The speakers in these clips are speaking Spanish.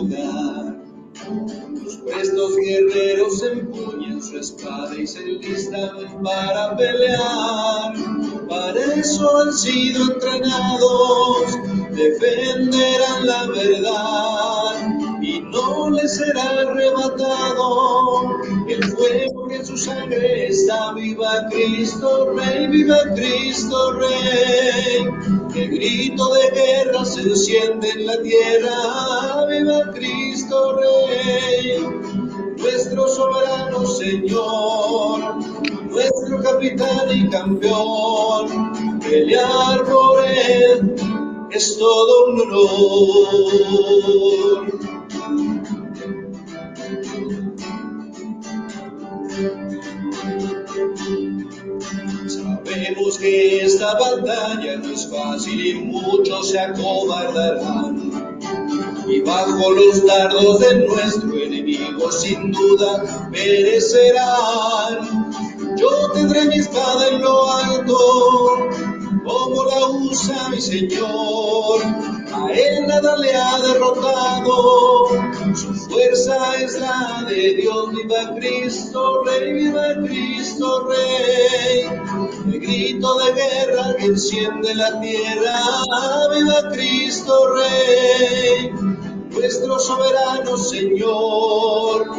hogar. Los prestos guerreros empuñan su espada y se enlistan para pelear. Para eso han sido entrenados, defenderán la verdad y no les será arrebatado el fuego que en su sangre está. Viva Cristo Rey, viva Cristo Rey. El grito de guerra se enciende en la tierra. Viva Cristo Rey, nuestro soberano Señor, nuestro capitán y campeón. Pelear por Él es todo un honor. Sabemos que esta batalla no es fácil y muchos se acobardarán. Y bajo los dardos de nuestro enemigo sin duda perecerán. Yo tendré mi espada en lo alto, como la usa mi Señor. A él nada le ha derrotado, su fuerza es la de Dios. Viva Cristo Rey, viva Cristo Rey. El grito de guerra que enciende la tierra. Viva Cristo Rey, nuestro soberano Señor,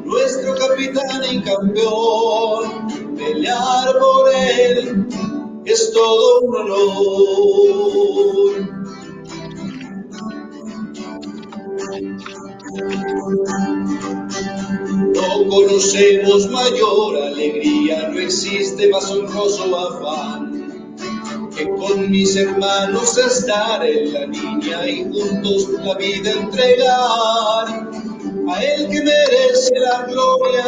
nuestro capitán y campeón. Pelear por Él es todo un honor. No conocemos mayor alegría, no existe más honroso afán que con mis hermanos estar en la línea y juntos la vida entregar. A Él que merece la gloria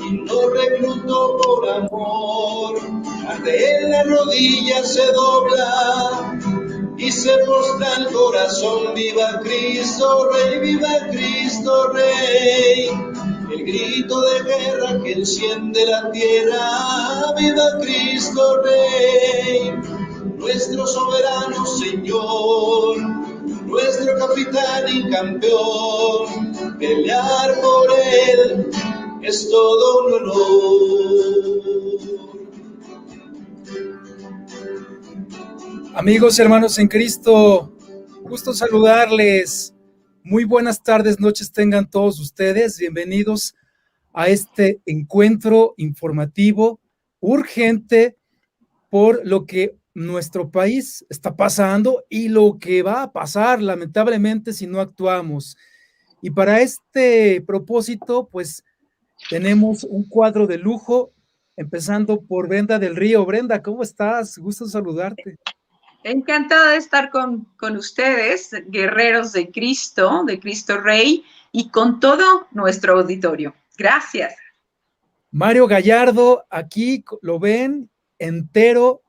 y nos reclutó por amor. Ante Él la rodilla se dobla y se postra el corazón. Viva Cristo Rey, viva Cristo Rey. El grito de guerra que enciende la tierra. Viva Cristo Rey, nuestro soberano Señor, nuestro capitán y campeón. Pelear por Él es todo un honor. Amigos, hermanos en Cristo, gusto saludarles. Muy buenas tardes, noches tengan todos ustedes. Bienvenidos a este encuentro informativo urgente por lo que nuestro país está pasando y lo que va a pasar, lamentablemente, si no actuamos. Y para este propósito, pues, tenemos un cuadro de lujo, empezando por Brenda del Río. Brenda, ¿cómo estás? Gusto saludarte. Encantada de estar con ustedes, guerreros de Cristo Rey, y con todo nuestro auditorio. Gracias. Mario Gallardo, aquí lo ven entero,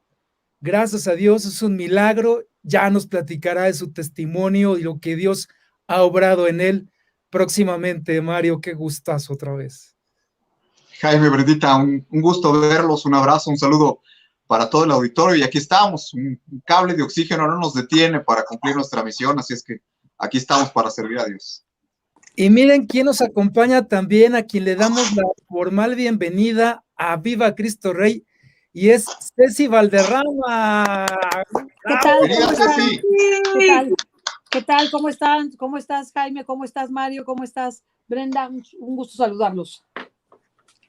gracias a Dios, es un milagro. Ya nos platicará de su testimonio y lo que Dios ha obrado en él próximamente. Mario, qué gustazo otra vez. Jaime, Brendita, un gusto verlos, un abrazo, un saludo para todo el auditorio, y aquí estamos. Un cable de oxígeno no nos detiene para cumplir nuestra misión, así es que aquí estamos para servir a Dios. Y miren quién nos acompaña también, a quien le damos la formal bienvenida a Viva Cristo Rey, y es Ceci Valderrama. ¿Qué tal? Querida Ceci. ¿Qué tal? ¿Qué tal? ¿Cómo están? ¿Cómo estás, Jaime? ¿Cómo estás, Mario? ¿Cómo estás, Brenda? Un gusto saludarlos.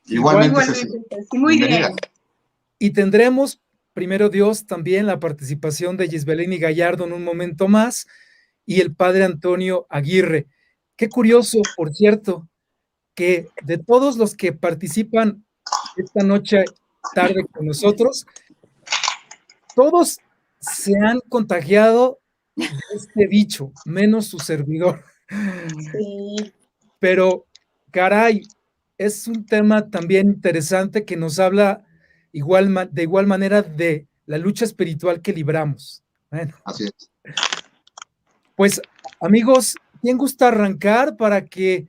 Igualmente, Ceci. Muy bien. Y tendremos, primero Dios, también la participación de Gisbelini Gallardo en un momento más, y el padre Antonio Aguirre. Qué curioso, por cierto, que de todos los que participan esta noche, tarde con nosotros, todos se han contagiado de este bicho, menos su servidor. Sí. Pero, caray, es un tema también interesante que nos habla de igual manera de la lucha espiritual que libramos. Bueno, así es. Pues, amigos, ¿quién gusta arrancar para que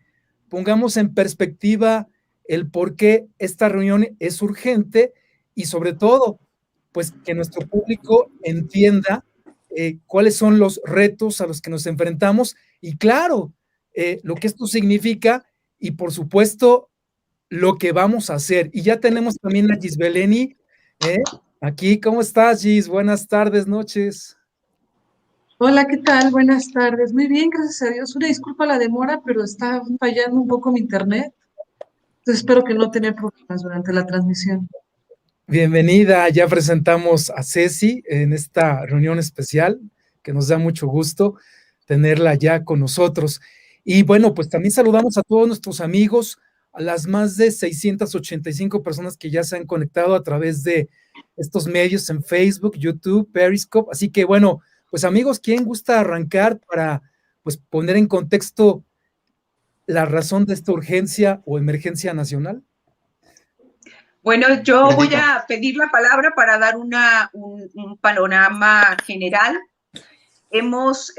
pongamos en perspectiva el por qué esta reunión es urgente y, sobre todo, pues que nuestro público entienda cuáles son los retos a los que nos enfrentamos y, claro, lo que esto significa y, por supuesto, lo que vamos a hacer. Y ya tenemos también a Gisbeleni, aquí. ¿Cómo estás, Gis? Buenas tardes, noches. Hola, ¿qué tal? Buenas tardes. Muy bien, gracias a Dios. Una disculpa la demora, pero está fallando un poco mi internet. Entonces espero que no tener problemas durante la transmisión. Bienvenida, ya presentamos a Ceci en esta reunión especial, que nos da mucho gusto tenerla ya con nosotros. Y bueno, pues también saludamos a todos nuestros amigos, a las más de 685 personas que ya se han conectado a través de estos medios en Facebook, YouTube, Periscope. Así que bueno, pues amigos, ¿quién gusta arrancar para pues poner en contexto la razón de esta urgencia o emergencia nacional? Bueno, yo voy a pedir la palabra para dar un panorama general. Estamos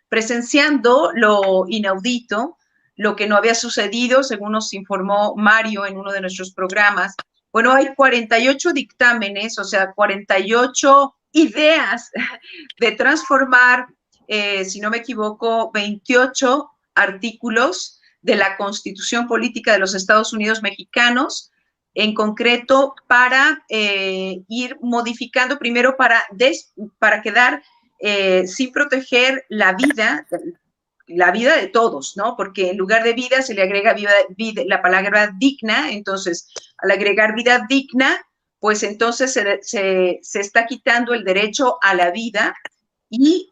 presenciando lo inaudito, lo que no había sucedido, según nos informó Mario en uno de nuestros programas. Bueno, hay 48 dictámenes, o sea, 48 ideas de transformar, si no me equivoco, 28 artículos de la Constitución Política de los Estados Unidos Mexicanos, en concreto para ir modificando primero para quedar sin proteger la vida de todos, ¿no? Porque en lugar de vida se le agrega la palabra digna. Entonces, al agregar vida digna, pues entonces se está quitando el derecho a la vida y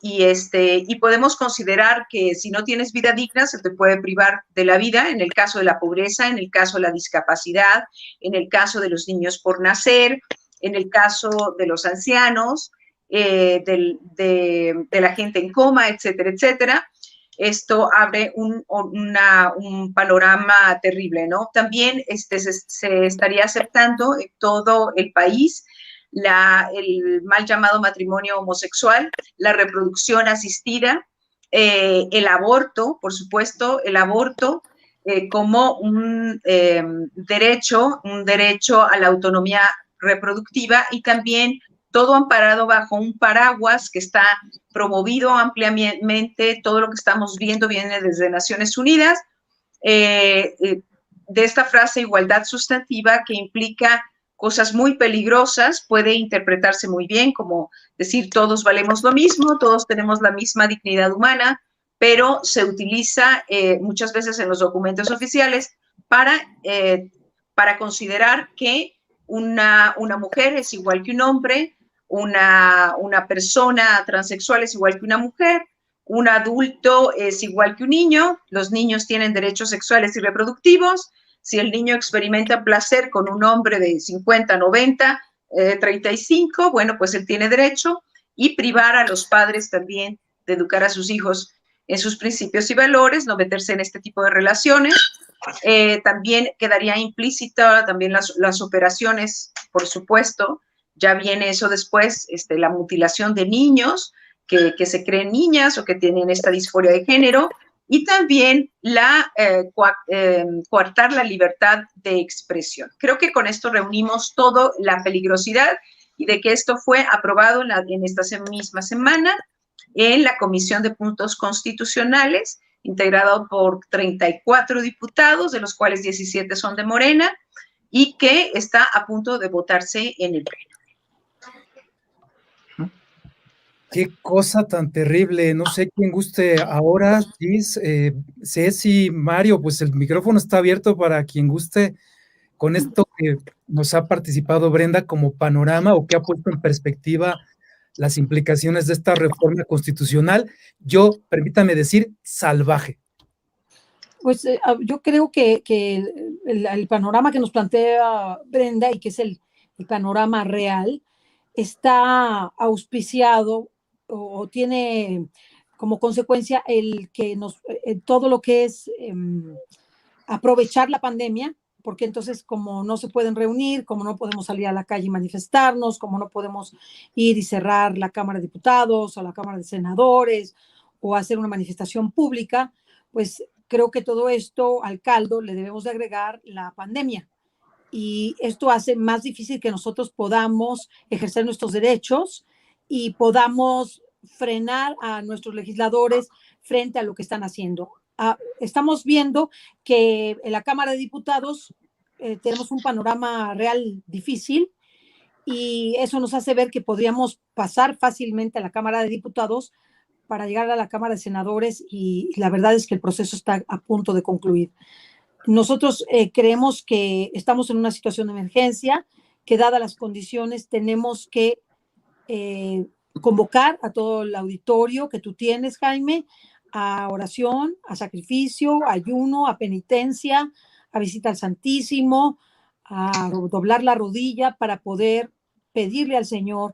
podemos considerar que si no tienes vida digna se te puede privar de la vida en el caso de la pobreza, en el caso de la discapacidad, en el caso de los niños por nacer, en el caso de los ancianos, de la gente en coma, etcétera, etcétera. Esto abre un panorama terrible, ¿no? También se estaría aceptando en todo el país el mal llamado matrimonio homosexual, la reproducción asistida, el aborto, por supuesto, el aborto como un derecho a la autonomía reproductiva, y también todo amparado bajo un paraguas que está promovido ampliamente. Todo lo que estamos viendo viene desde Naciones Unidas, de esta frase igualdad sustantiva, que implica cosas muy peligrosas. Puede interpretarse muy bien como decir todos valemos lo mismo, todos tenemos la misma dignidad humana, pero se utiliza muchas veces en los documentos oficiales para considerar que una mujer es igual que un hombre, una persona transexual es igual que una mujer, un adulto es igual que un niño, los niños tienen derechos sexuales y reproductivos. Si el niño experimenta placer con un hombre de 50, 90, 35, bueno, pues él tiene derecho, y privar a los padres también de educar a sus hijos en sus principios y valores, no meterse en este tipo de relaciones. También quedaría implícita también las operaciones, por supuesto, ya viene eso después, la mutilación de niños que se creen niñas o que tienen esta disforia de género, y también coartar la libertad de expresión. Creo que con esto reunimos toda la peligrosidad, y de que esto fue aprobado en esta misma semana en la Comisión de Puntos Constitucionales, integrado por 34 diputados, de los cuales 17 son de Morena, y que está a punto de votarse en el Pleno. Qué cosa tan terrible. No sé quién guste ahora, Gis, Ceci, Mario, pues el micrófono está abierto para quien guste con esto que nos ha participado Brenda como panorama, o que ha puesto en perspectiva las implicaciones de esta reforma constitucional. Yo, permítame decir, salvaje. Pues yo creo que el panorama que nos plantea Brenda, y que es el panorama real, está auspiciado o tiene como consecuencia el que todo lo que es aprovechar la pandemia, porque entonces como no se pueden reunir, como no podemos salir a la calle y manifestarnos, como no podemos ir y cerrar la Cámara de Diputados o la Cámara de Senadores o hacer una manifestación pública, pues creo que todo esto al caldo le debemos de agregar la pandemia. Y esto hace más difícil que nosotros podamos ejercer nuestros derechos y podamos frenar a nuestros legisladores frente a lo que están haciendo. Estamos viendo que en la Cámara de Diputados tenemos un panorama real difícil y eso nos hace ver que podríamos pasar fácilmente a la Cámara de Diputados para llegar a la Cámara de Senadores y la verdad es que el proceso está a punto de concluir. Nosotros creemos que estamos en una situación de emergencia, que dadas las condiciones tenemos que convocar a todo el auditorio que tú tienes, Jaime, a oración, a sacrificio, a ayuno, a penitencia, a visita al Santísimo, a doblar la rodilla para poder pedirle al Señor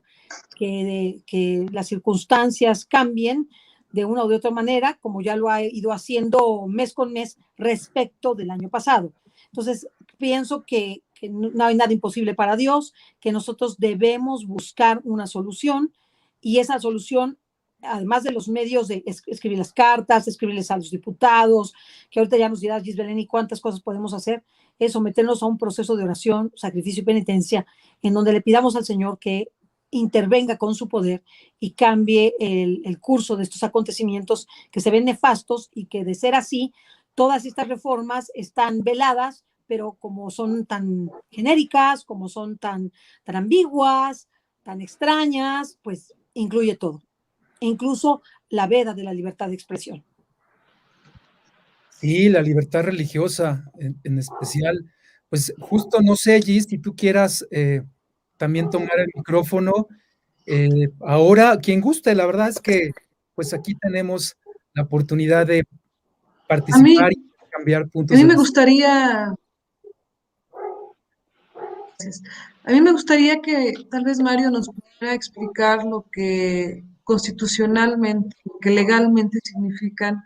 que las circunstancias cambien de una u de otra manera, como ya lo ha ido haciendo mes con mes respecto del año pasado. Entonces, pienso que no hay nada imposible para Dios, que nosotros debemos buscar una solución y esa solución, además de los medios de escribir las cartas, escribirles a los diputados, que ahorita ya nos dirá Gisbelén cuántas cosas podemos hacer, es someternos a un proceso de oración, sacrificio y penitencia, en donde le pidamos al Señor que intervenga con su poder y cambie el curso de estos acontecimientos que se ven nefastos y que de ser así, todas estas reformas están veladas, pero como son tan genéricas, como son tan ambiguas, tan extrañas, pues incluye todo, incluso la veda de la libertad de expresión. Sí, la libertad religiosa en especial. Pues justo, no sé, Gis, si tú quieras también tomar el micrófono. Ahora, quien guste, la verdad es que pues aquí tenemos la oportunidad de participar y cambiar puntos de vista. A mí me gustaría que tal vez Mario nos pudiera explicar lo que constitucionalmente, lo que legalmente significan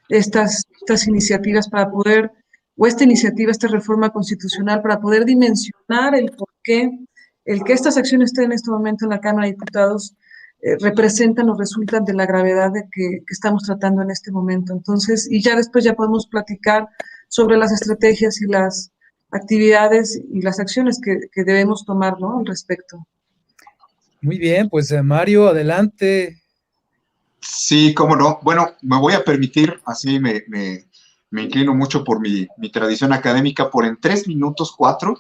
estas iniciativas para poder, o esta iniciativa, esta reforma constitucional, para poder dimensionar el por qué, el que estas acciones estén en este momento en la Cámara de Diputados representan o resultan de la gravedad de que estamos tratando en este momento. Entonces, y ya después ya podemos platicar sobre las estrategias y las actividades y las acciones que debemos tomar, ¿no?, al respecto. Muy bien, pues Mario, adelante. Sí, cómo no. Bueno, me voy a permitir, así me inclino mucho por mi tradición académica, por en 3 minutos 4,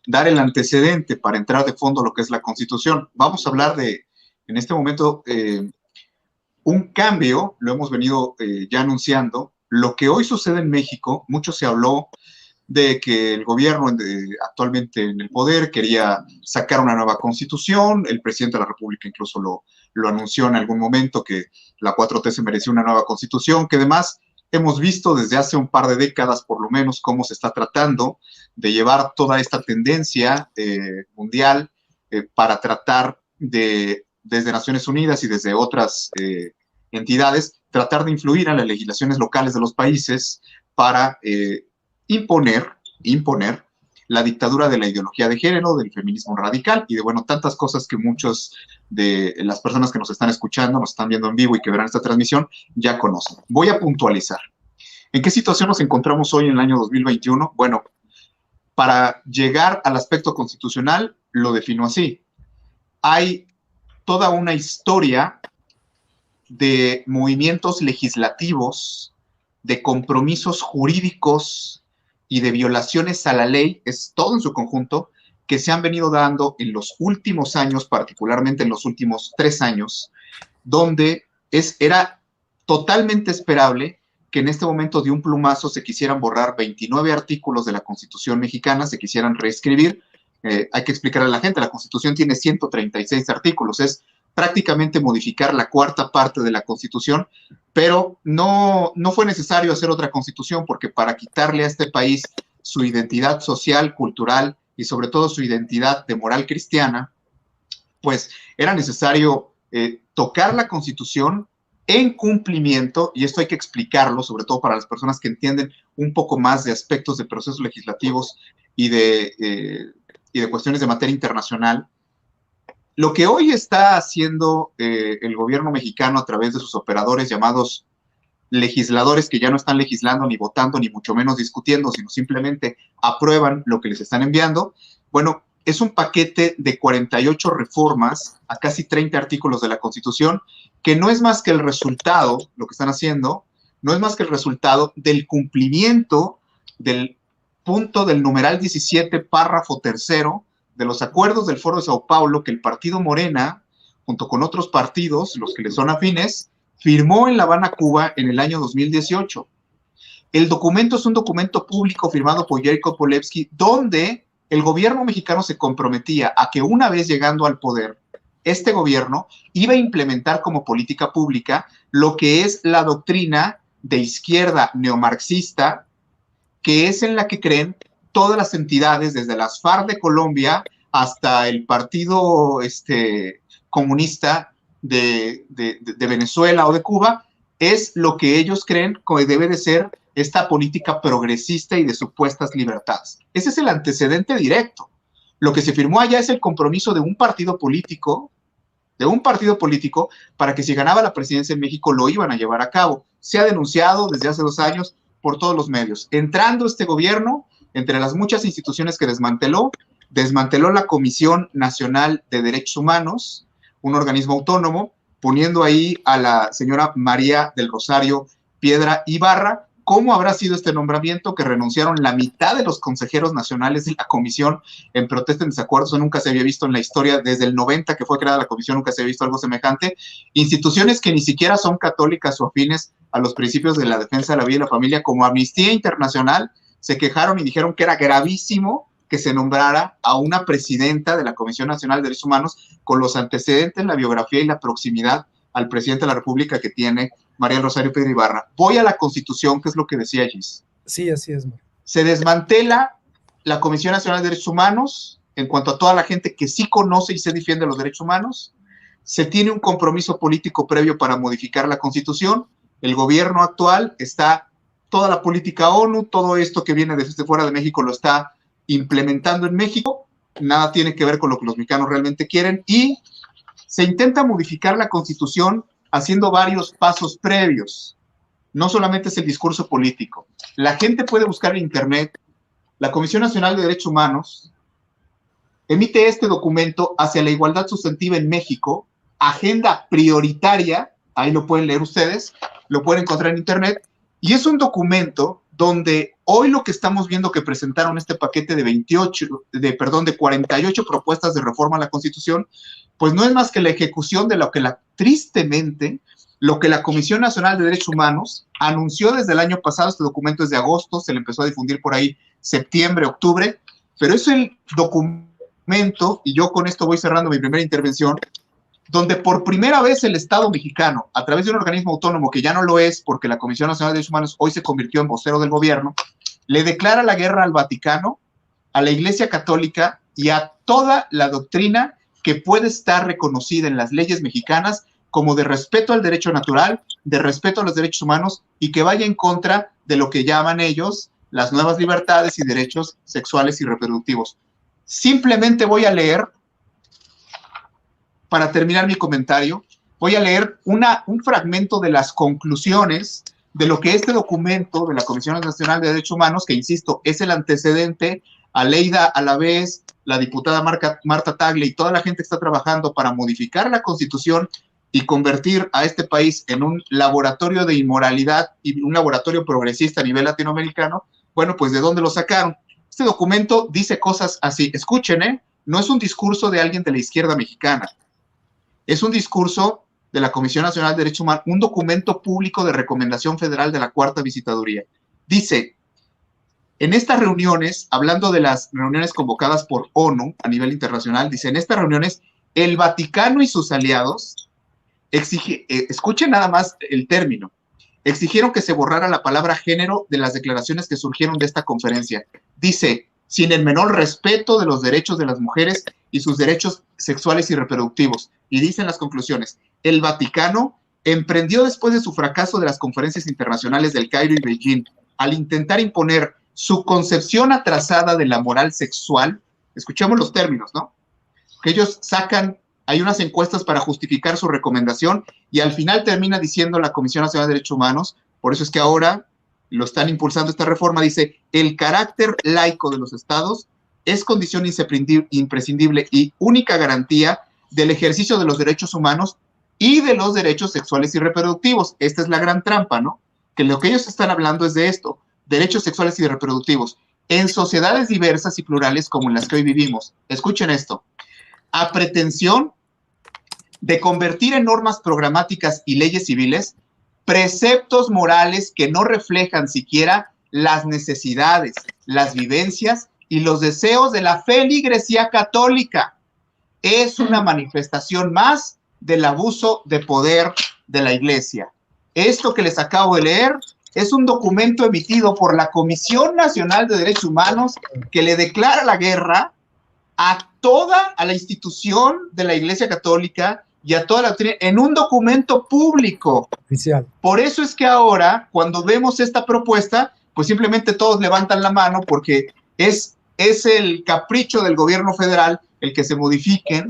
dar el antecedente para entrar de fondo a lo que es la Constitución. Vamos a hablar en este momento, un cambio, lo hemos venido ya anunciando. Lo que hoy sucede en México, mucho se habló de que el gobierno actualmente en el poder quería sacar una nueva constitución. El presidente de la República incluso lo anunció en algún momento, que la 4T se merecía una nueva constitución, que además hemos visto desde hace un par de décadas por lo menos cómo se está tratando de llevar toda esta tendencia mundial para tratar desde Naciones Unidas y desde otras entidades, tratar de influir en las legislaciones locales de los países para imponer la dictadura de la ideología de género, del feminismo radical y de, bueno, tantas cosas que muchos de las personas que nos están escuchando, nos están viendo en vivo y que verán esta transmisión, ya conocen. Voy a puntualizar. ¿En qué situación nos encontramos hoy en el año 2021? Bueno, para llegar al aspecto constitucional, lo defino así. Hay toda una historia de movimientos legislativos, de compromisos jurídicos y de violaciones a la ley, es todo en su conjunto, que se han venido dando en los últimos años, particularmente en los últimos 3 años, donde era totalmente esperable que en este momento de un plumazo se quisieran borrar 29 artículos de la Constitución mexicana, se quisieran reescribir. Hay que explicar a la gente, la Constitución tiene 136 artículos, es prácticamente modificar la 4ª parte de la Constitución, pero no fue necesario hacer otra Constitución, porque para quitarle a este país su identidad social, cultural y sobre todo su identidad de moral cristiana, pues era necesario tocar la Constitución en cumplimiento, y esto hay que explicarlo, sobre todo para las personas que entienden un poco más de aspectos de procesos legislativos y de cuestiones de materia internacional. Lo que hoy está haciendo el gobierno mexicano a través de sus operadores llamados legisladores, que ya no están legislando ni votando ni mucho menos discutiendo, sino simplemente aprueban lo que les están enviando, bueno, es un paquete de 48 reformas a casi 30 artículos de la Constitución, que no es más que el resultado, lo que están haciendo, no es más que el resultado del cumplimiento del punto del numeral 17, párrafo tercero, de los acuerdos del Foro de Sao Paulo que el partido Morena, junto con otros partidos, los que le son afines, firmó en La Habana, Cuba, en el año 2018. El documento es un documento público firmado por Jacob Polewski, donde el gobierno mexicano se comprometía a que una vez llegando al poder, este gobierno iba a implementar como política pública lo que es la doctrina de izquierda neomarxista, que es en la que creen todas las entidades, desde las FARC de Colombia hasta el Partido Comunista de Venezuela o de Cuba, es lo que ellos creen que debe de ser esta política progresista y de supuestas libertades. Ese es el antecedente directo. Lo que se firmó allá es el compromiso de un partido político, para que si ganaba la presidencia en México lo iban a llevar a cabo. Se ha denunciado desde hace 2 años por todos los medios. Entrando este gobierno, entre las muchas instituciones que desmanteló la Comisión Nacional de Derechos Humanos, un organismo autónomo, poniendo ahí a la señora María del Rosario Piedra Ibarra. ¿Cómo habrá sido este nombramiento? Que renunciaron la mitad de los consejeros nacionales de la comisión en protesta en desacuerdo. Eso nunca se había visto en la historia. Desde el 90 que fue creada la comisión, nunca se había visto algo semejante. Instituciones que ni siquiera son católicas o afines a los principios de la defensa de la vida y la familia, como Amnistía Internacional, se quejaron y dijeron que era gravísimo que se nombrara a una presidenta de la Comisión Nacional de Derechos Humanos con los antecedentes, la biografía y la proximidad al presidente de la República que tiene María del Rosario Piedra Ibarra. Voy a la Constitución, que es lo que decía Gis. Sí, así es. Se desmantela la Comisión Nacional de Derechos Humanos en cuanto a toda la gente que sí conoce y se defiende los derechos humanos. Se tiene un compromiso político previo para modificar la Constitución. El gobierno actual está, toda la política ONU, todo esto que viene desde fuera de México lo está implementando en México. Nada tiene que ver con lo que los mexicanos realmente quieren. Y se intenta modificar la Constitución haciendo varios pasos previos. No solamente es el discurso político. La gente puede buscar en Internet. La Comisión Nacional de Derechos Humanos emite este documento hacia la igualdad sustantiva en México, agenda prioritaria, ahí lo pueden leer ustedes, lo pueden encontrar en Internet, y es un documento donde hoy lo que estamos viendo que presentaron este paquete de 48 propuestas de reforma a la Constitución, pues no es más que la ejecución de lo que tristemente, lo que la Comisión Nacional de Derechos Humanos anunció desde el año pasado. Este documento es de agosto, se le empezó a difundir por ahí septiembre, octubre, pero es el documento, y yo con esto voy cerrando mi primera intervención, donde por primera vez el Estado mexicano, a través de un organismo autónomo que ya no lo es porque la Comisión Nacional de Derechos Humanos hoy se convirtió en vocero del gobierno, le declara la guerra al Vaticano, a la Iglesia Católica y a toda la doctrina que puede estar reconocida en las leyes mexicanas como de respeto al derecho natural, de respeto a los derechos humanos y que vaya en contra de lo que llaman ellos las nuevas libertades y derechos sexuales y reproductivos. Simplemente voy a leer, para terminar mi comentario, voy a leer un fragmento de las conclusiones de lo que este documento de la Comisión Nacional de Derechos Humanos, que insisto, es el antecedente, Aleida Alavés, la diputada Marta Tagle y toda la gente que está trabajando para modificar la Constitución y convertir a este país en un laboratorio de inmoralidad y un laboratorio progresista a nivel latinoamericano. Bueno, pues ¿de dónde lo sacaron? Este documento dice cosas así, escuchen, no es un discurso de alguien de la izquierda mexicana, es un discurso de la Comisión Nacional de Derechos Humanos, un documento público de recomendación federal de la Cuarta Visitaduría. Dice, en estas reuniones, hablando de las reuniones convocadas por ONU a nivel internacional, dice, en estas reuniones, el Vaticano y sus aliados escuchen nada más el término, exigieron que se borrara la palabra género de las declaraciones que surgieron de esta conferencia. Dice, sin el menor respeto de los derechos de las mujeres y sus derechos sexuales y reproductivos. Y dicen las conclusiones, el Vaticano emprendió después de su fracaso de las conferencias internacionales del Cairo y Beijing, al intentar imponer su concepción atrasada de la moral sexual. Escuchemos los términos, ¿no? Que ellos sacan, hay unas encuestas para justificar su recomendación y al final termina diciendo la Comisión Nacional de Derechos Humanos, por eso es que ahora lo están impulsando esta reforma, dice, el carácter laico de los estados es condición imprescindible y única garantía del ejercicio de los derechos humanos y de los derechos sexuales y reproductivos. Esta es la gran trampa, ¿no? Que lo que ellos están hablando es de esto, derechos sexuales y reproductivos, en sociedades diversas y plurales como en las que hoy vivimos. Escuchen esto. A pretensión de convertir en normas programáticas y leyes civiles preceptos morales que no reflejan siquiera las necesidades, las vivencias y los deseos de la feligresía católica. Es una manifestación más del abuso de poder de la Iglesia. Esto que les acabo de leer es un documento emitido por la Comisión Nacional de Derechos Humanos que le declara la guerra a la institución de la Iglesia Católica y a toda la doctrina en un documento público. Oficial. Por eso es que ahora, cuando vemos esta propuesta, pues simplemente todos levantan la mano porque es el capricho del gobierno federal el que se modifiquen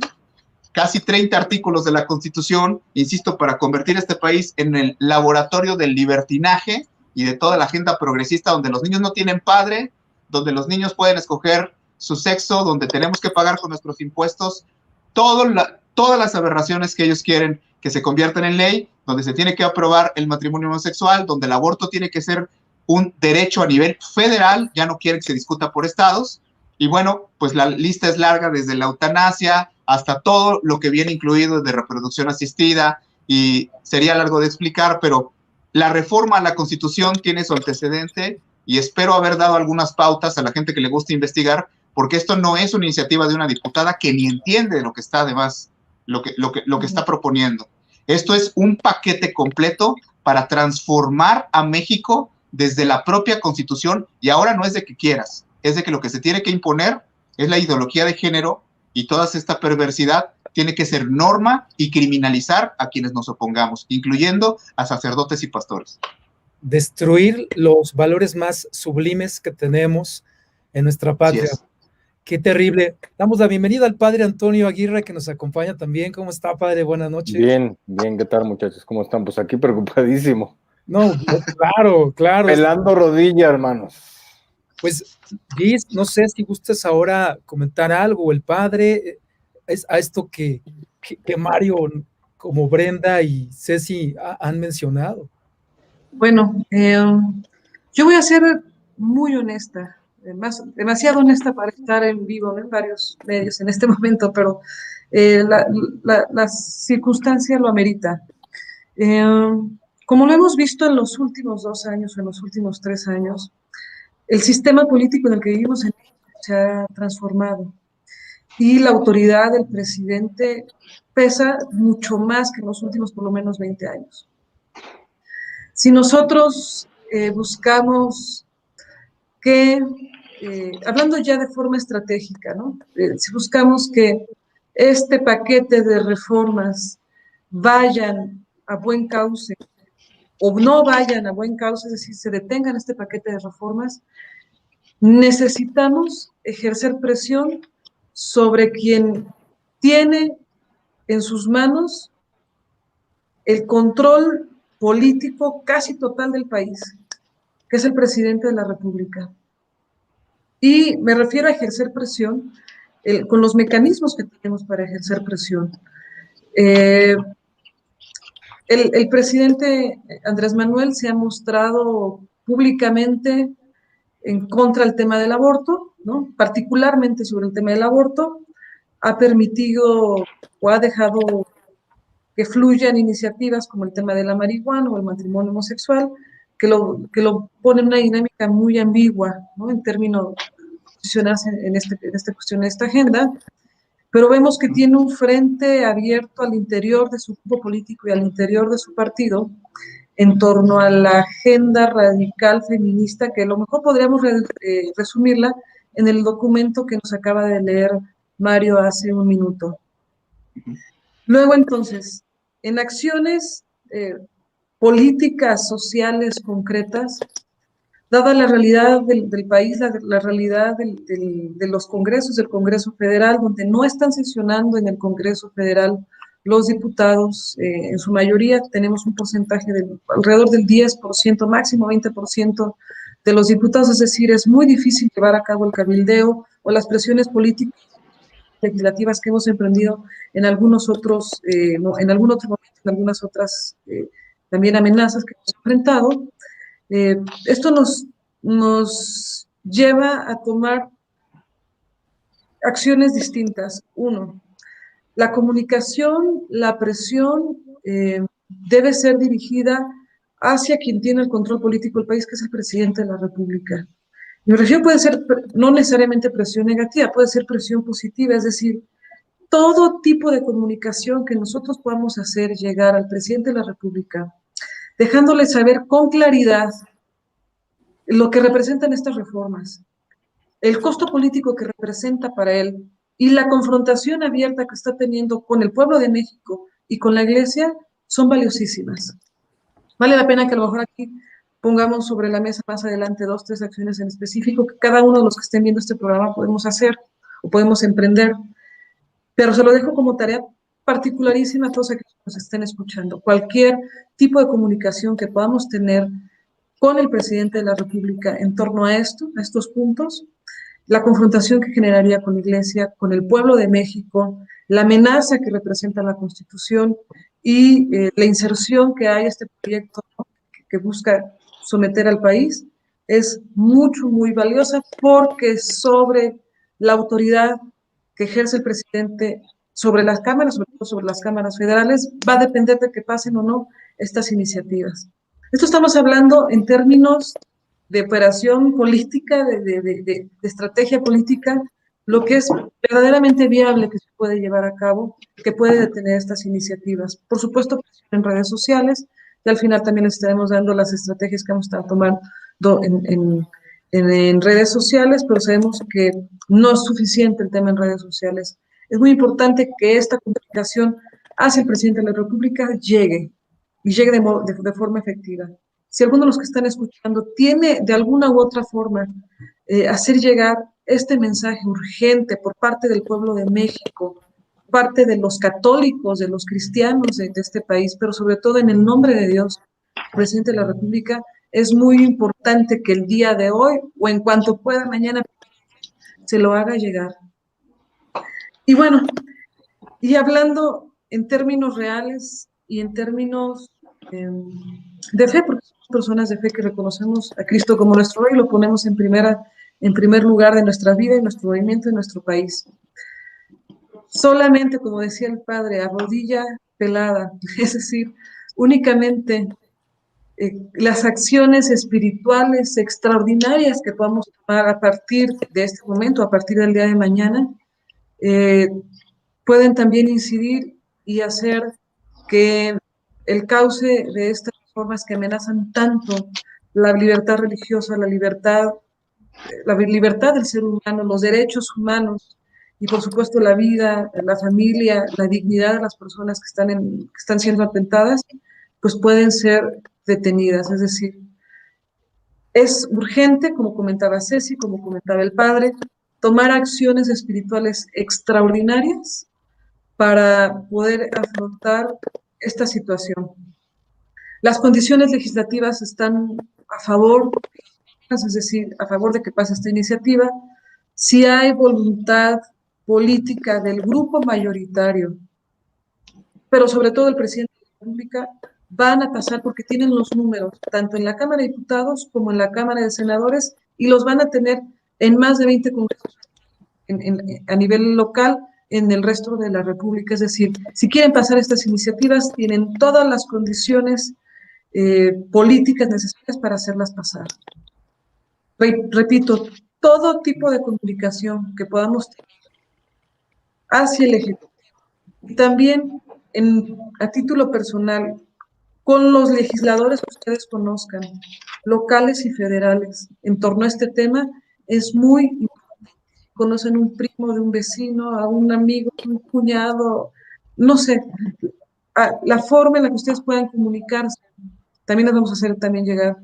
casi 30 artículos de la Constitución, insisto, para convertir este país en el laboratorio del libertinaje y de toda la agenda progresista, donde los niños no tienen padre, donde los niños pueden escoger su sexo, donde tenemos que pagar con nuestros impuestos todas las aberraciones que ellos quieren que se conviertan en ley, donde se tiene que aprobar el matrimonio homosexual, donde el aborto tiene que ser un derecho a nivel federal, ya no quieren que se discuta por estados, y bueno, pues la lista es larga, desde la eutanasia hasta todo lo que viene incluido de reproducción asistida, y sería largo de explicar, pero la reforma a la Constitución tiene su antecedente, y espero haber dado algunas pautas a la gente que le gusta investigar, porque esto no es una iniciativa de una diputada que ni entiende lo que está además, lo que está proponiendo. Esto es un paquete completo para transformar a México desde la propia Constitución, y ahora no es de que quieras, es de que lo que se tiene que imponer es la ideología de género, y toda esta perversidad tiene que ser norma y criminalizar a quienes nos opongamos, incluyendo a sacerdotes y pastores. Destruir los valores más sublimes que tenemos en nuestra patria. Qué terrible. Damos la bienvenida al padre Antonio Aguirre, que nos acompaña también. ¿Cómo está, padre? Buenas noches. Bien, ¿qué tal, muchachos? ¿Cómo están? Pues aquí preocupadísimo. No, claro. Pelando rodilla, hermanos. Pues, Gis, no sé si gustes ahora comentar algo. El padre, es a esto que Mario, como Brenda y Ceci han mencionado. Bueno, yo voy a ser muy honesta. Demasiado honesta para estar en vivo en varios medios en este momento, pero la circunstancia lo amerita. Como lo hemos visto en los últimos 2 años o en los últimos 3 años, el sistema político en el que vivimos en México se ha transformado y la autoridad del presidente pesa mucho más que en los últimos por lo menos 20 años. Si nosotros buscamos que, hablando ya de forma estratégica, ¿no? Si buscamos que este paquete de reformas vayan a buen cauce o no vayan a buen cauce, es decir, se detengan este paquete de reformas, necesitamos ejercer presión sobre quien tiene en sus manos el control político casi total del país, que es el presidente de la República. Y me refiero a ejercer presión con los mecanismos que tenemos para ejercer presión. El presidente Andrés Manuel se ha mostrado públicamente en contra del tema del aborto, ¿no? Particularmente sobre el tema del aborto, ha permitido o ha dejado que fluyan iniciativas como el tema de la marihuana o el matrimonio homosexual, que lo pone en una dinámica muy ambigua, ¿no? En términos de posicionarse en esta cuestión, en esta agenda, pero vemos que tiene un frente abierto al interior de su grupo político y al interior de su partido en torno a la agenda radical feminista, que a lo mejor podríamos resumirla en el documento que nos acaba de leer Mario hace un minuto. Luego, entonces, en acciones políticas sociales concretas, dada la realidad del país, la realidad de los congresos, del Congreso Federal, donde no están sesionando en el Congreso Federal los diputados, en su mayoría tenemos un porcentaje de alrededor del 10%, máximo 20% de los diputados, es decir, es muy difícil llevar a cabo el cabildeo o las presiones políticas legislativas que hemos emprendido en algunos otros, en algún otro momento, en algunas otras también amenazas que hemos enfrentado. Esto nos lleva a tomar acciones distintas. Uno, la comunicación, la presión debe ser dirigida hacia quien tiene el control político del país, que es el presidente de la República. Mi refiero puede ser no necesariamente presión negativa, puede ser presión positiva, es decir, todo tipo de comunicación que nosotros podamos hacer llegar al presidente de la República, dejándole saber con claridad lo que representan estas reformas, el costo político que representa para él y la confrontación abierta que está teniendo con el pueblo de México y con la Iglesia son valiosísimas. Vale la pena que a lo mejor aquí pongamos sobre la mesa más adelante 2, 3 acciones en específico que cada uno de los que estén viendo este programa podemos hacer o podemos emprender. Pero se lo dejo como tarea particularísima a todos aquellos que nos estén escuchando. Cualquier tipo de comunicación que podamos tener con el presidente de la República en torno a esto, a estos puntos, la confrontación que generaría con la Iglesia, con el pueblo de México, la amenaza que representa la Constitución y la inserción que hay este proyecto que busca someter al país, es muy valiosa porque sobre la autoridad que ejerce el presidente sobre las cámaras, sobre todo sobre las cámaras federales, va a depender de que pasen o no estas iniciativas. Esto estamos hablando en términos de operación política, de estrategia política, lo que es verdaderamente viable que se puede llevar a cabo, que puede detener estas iniciativas. Por supuesto, en redes sociales, y al final también les estaremos dando las estrategias que vamos a estar tomando en redes sociales, pero sabemos que no es suficiente el tema en redes sociales. Es muy importante que esta comunicación hacia el presidente de la República llegue, y llegue de forma efectiva. Si alguno de los que están escuchando tiene de alguna u otra forma hacer llegar este mensaje urgente por parte del pueblo de México, parte de los católicos, de los cristianos de este país, pero sobre todo en el nombre de Dios, presidente de la República, es muy importante que el día de hoy, o en cuanto pueda mañana, se lo haga llegar. Y bueno, y hablando en términos reales y en términos de fe, porque somos personas de fe que reconocemos a Cristo como nuestro Rey y lo ponemos en primer lugar de nuestra vida y nuestro movimiento en nuestro país. Solamente, como decía el Padre, a rodilla pelada, es decir, únicamente las acciones espirituales extraordinarias que podamos tomar a partir de este momento, a partir del día de mañana, pueden también incidir y hacer que el cauce de estas reformas que amenazan tanto la libertad religiosa, la libertad del ser humano, los derechos humanos y por supuesto la vida, la familia, la dignidad de las personas que están siendo atentadas, pues pueden ser detenidas. Es decir, es urgente, como comentaba Ceci, como comentaba el Padre, tomar acciones espirituales extraordinarias para poder afrontar esta situación. Las condiciones legislativas están a favor, es decir, a favor de que pase esta iniciativa, si hay voluntad política del grupo mayoritario, pero sobre todo el presidente de la República, van a pasar porque tienen los números, tanto en la Cámara de Diputados como en la Cámara de Senadores, y los van a tener en más de 20 congresos a nivel local en el resto de la República. Es decir, si quieren pasar estas iniciativas, tienen todas las condiciones políticas necesarias para hacerlas pasar. Repito, todo tipo de comunicación que podamos tener hacia el Ejecutivo y también a título personal con los legisladores que ustedes conozcan, locales y federales, en torno a este tema, es muy importante. Conocen un primo de un vecino, a un amigo, un cuñado, no sé, la forma en la que ustedes puedan comunicarse. También les vamos a hacer también llegar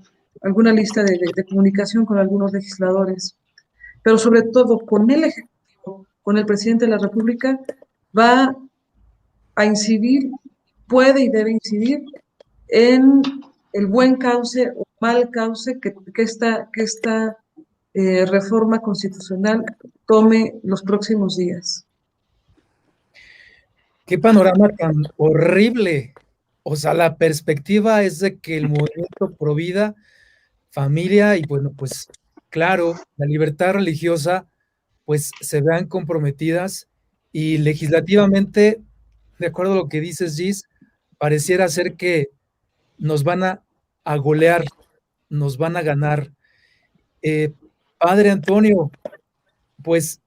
alguna lista de comunicación con algunos legisladores, pero sobre todo con el Ejecutivo, con el presidente de la República, va a incidir, puede y debe incidir en el buen cauce o mal cauce que esta reforma constitucional tome los próximos días. Qué panorama tan horrible. O sea, la perspectiva es de que el movimiento pro vida, familia y bueno, pues claro, la libertad religiosa, pues se vean comprometidas y legislativamente, de acuerdo a lo que dices, Gis, pareciera ser que nos van a golear, nos van a ganar. Padre Antonio, pues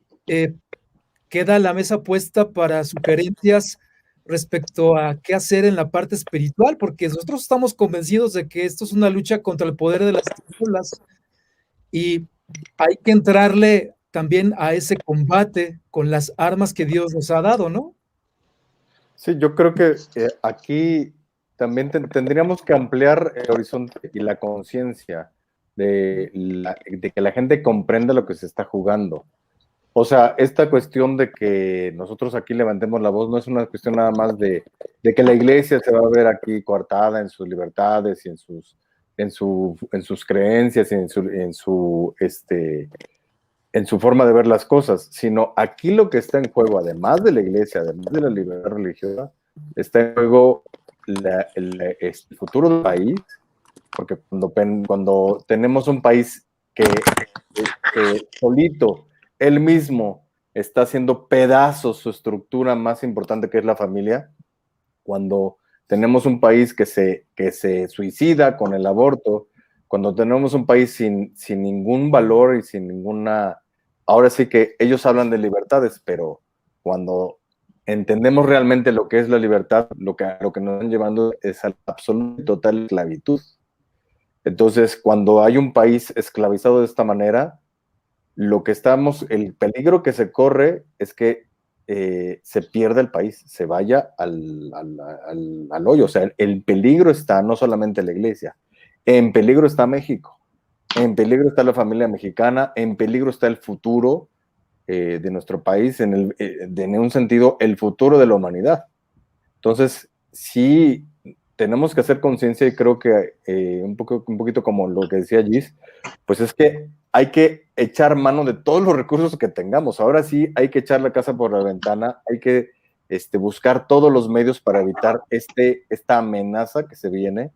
queda la mesa puesta para sugerencias respecto a qué hacer en la parte espiritual, porque nosotros estamos convencidos de que esto es una lucha contra el poder de las tinieblas y hay que entrarle también a ese combate con las armas que Dios nos ha dado, ¿no? Sí, yo creo que aquí también tendríamos que ampliar el horizonte y la conciencia de que la gente comprenda lo que se está jugando. O sea, esta cuestión de que nosotros aquí levantemos la voz no es una cuestión nada más de que la iglesia se va a ver aquí coartada en sus libertades y en sus creencias y en su forma de ver las cosas, sino aquí lo que está en juego, además de la iglesia, además de la libertad religiosa, está en juego el futuro del país, porque cuando tenemos un país que solito, él mismo está haciendo pedazos su estructura más importante, que es la familia, cuando tenemos un país que se suicida con el aborto, cuando tenemos un país sin ningún valor y sin ninguna... Ahora sí que ellos hablan de libertades, pero cuando entendemos realmente lo que es la libertad, lo que nos están llevando es a la absoluta y total esclavitud. Entonces, cuando hay un país esclavizado de esta manera, el peligro que se corre es que se pierda el país, se vaya al hoyo. O sea, el peligro está no solamente en la iglesia, en peligro está México, en peligro está la familia mexicana, en peligro está el futuro de nuestro país, en un sentido, el futuro de la humanidad. Entonces, sí, tenemos que hacer conciencia y creo que un poquito como lo que decía Gis, pues es que hay que echar mano de todos los recursos que tengamos. Ahora sí hay que echar la casa por la ventana, hay que buscar todos los medios para evitar esta amenaza que se viene.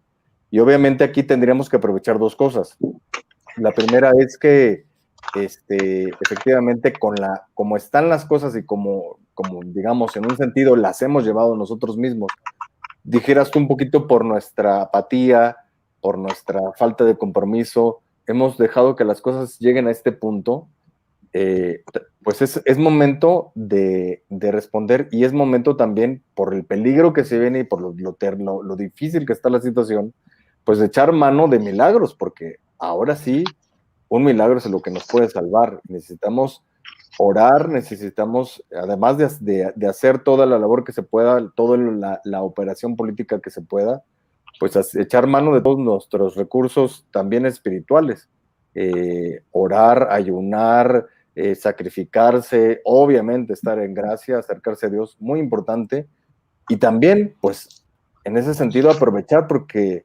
Y obviamente aquí tendríamos que aprovechar dos cosas. La primera es que efectivamente como están las cosas y como digamos en un sentido las hemos llevado nosotros mismos, dijeras tú un poquito por nuestra apatía, por nuestra falta de compromiso, hemos dejado que las cosas lleguen a este punto, pues es momento de responder y es momento también por el peligro que se viene y por lo difícil que está la situación, pues de echar mano de milagros, porque ahora sí, un milagro es lo que nos puede salvar. Necesitamos orar, necesitamos, además de hacer toda la labor que se pueda, toda la operación política que se pueda, pues echar mano de todos nuestros recursos también espirituales. Orar, ayunar, sacrificarse, obviamente estar en gracia, acercarse a Dios, muy importante. Y también, pues, en ese sentido aprovechar porque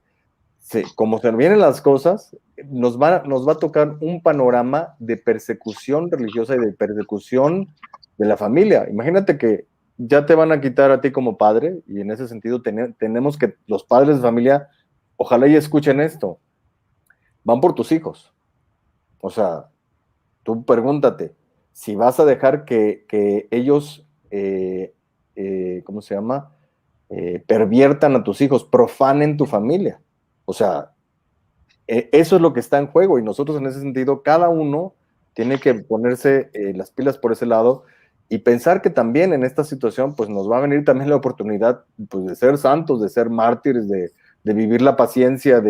como se vienen las cosas, nos va a tocar un panorama de persecución religiosa y de persecución de la familia. Imagínate que ya te van a quitar a ti como padre, y en ese sentido tenemos que, los padres de familia, ojalá y escuchen esto, van por tus hijos. O sea, tú pregúntate, si vas a dejar que ellos, ¿cómo se llama? Perviertan a tus hijos, profanen tu familia. O sea, eso es lo que está en juego y nosotros en ese sentido, cada uno tiene que ponerse las pilas por ese lado y pensar que también en esta situación pues nos va a venir también la oportunidad pues, de ser santos, de ser mártires, de vivir la paciencia,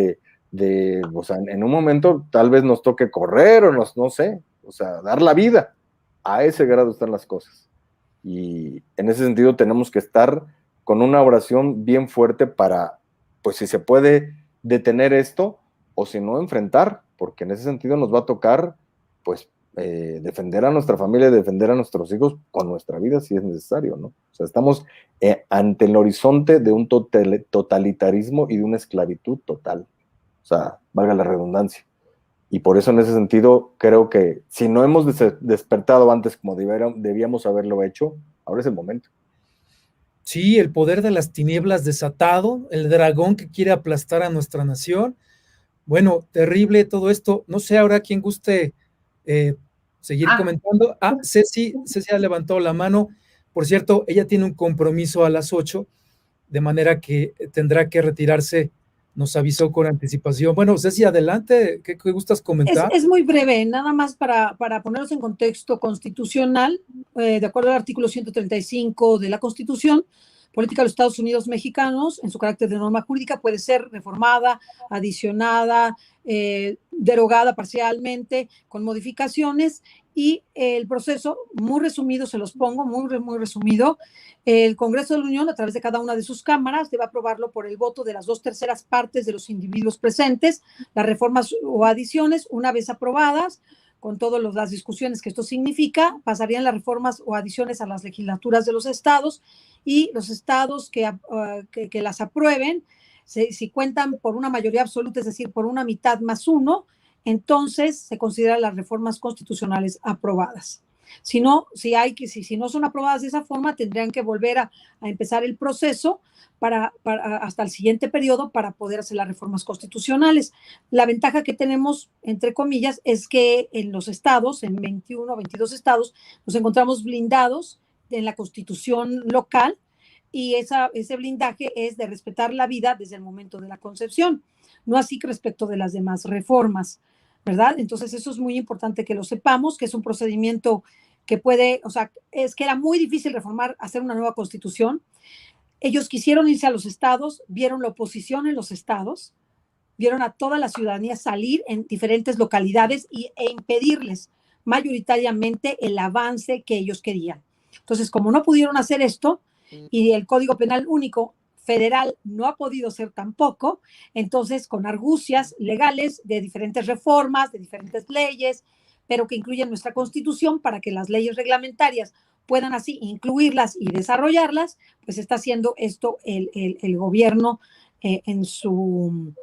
o sea, en un momento tal vez nos toque correr o no sé, o sea, dar la vida. A ese grado están las cosas. Y en ese sentido tenemos que estar con una oración bien fuerte para, pues si se puede detener esto, o si no, enfrentar, porque en ese sentido nos va a tocar, pues, defender a nuestra familia, defender a nuestros hijos con nuestra vida si es necesario, ¿no? O sea, estamos ante el horizonte de un totalitarismo y de una esclavitud total, o sea, valga la redundancia. Y por eso en ese sentido creo que si no hemos despertado antes como debíamos haberlo hecho, ahora es el momento. Sí, el poder de las tinieblas desatado, el dragón que quiere aplastar a nuestra nación. Bueno, terrible todo esto. No sé ahora quién guste seguir comentando. Ceci ha levantado la mano. Por cierto, ella tiene un compromiso a las 8, de manera que tendrá que retirarse. Nos avisó con anticipación. Bueno, Ceci, adelante. ¿Qué gustas comentar? Es muy breve, nada más para ponernos en contexto constitucional. De acuerdo al artículo 135 de la Constitución, política de los Estados Unidos mexicanos, en su carácter de norma jurídica, puede ser reformada, adicionada, derogada parcialmente, con modificaciones, y el proceso, muy resumido, se los pongo, muy resumido, el Congreso de la Unión, a través de cada una de sus cámaras, debe aprobarlo por el voto de las 2/3 partes de los individuos presentes, las reformas o adiciones, una vez aprobadas, con todas las discusiones que esto significa, pasarían las reformas o adiciones a las legislaturas de los estados, y los estados que las aprueben, si cuentan por una mayoría absoluta, es decir, por una mitad más uno, entonces se consideran las reformas constitucionales aprobadas. Si no son aprobadas de esa forma, tendrían que volver a empezar el proceso hasta el siguiente periodo para poder hacer las reformas constitucionales. La ventaja que tenemos, entre comillas, es que en los estados, en 21 o 22 estados, nos encontramos blindados en la constitución local, y ese blindaje es de respetar la vida desde el momento de la concepción, no así que respecto de las demás reformas, ¿verdad? Entonces eso es muy importante que lo sepamos, que es un procedimiento que es que era muy difícil hacer una nueva constitución. Ellos quisieron irse a los estados, vieron la oposición en los estados, vieron a toda la ciudadanía salir en diferentes localidades e impedirles mayoritariamente el avance que ellos querían. Entonces, como no pudieron hacer esto, y el Código Penal Único Federal no ha podido ser tampoco, entonces con argucias legales de diferentes reformas, de diferentes leyes, pero que incluyen nuestra Constitución para que las leyes reglamentarias puedan así incluirlas y desarrollarlas, pues está haciendo esto el gobierno en su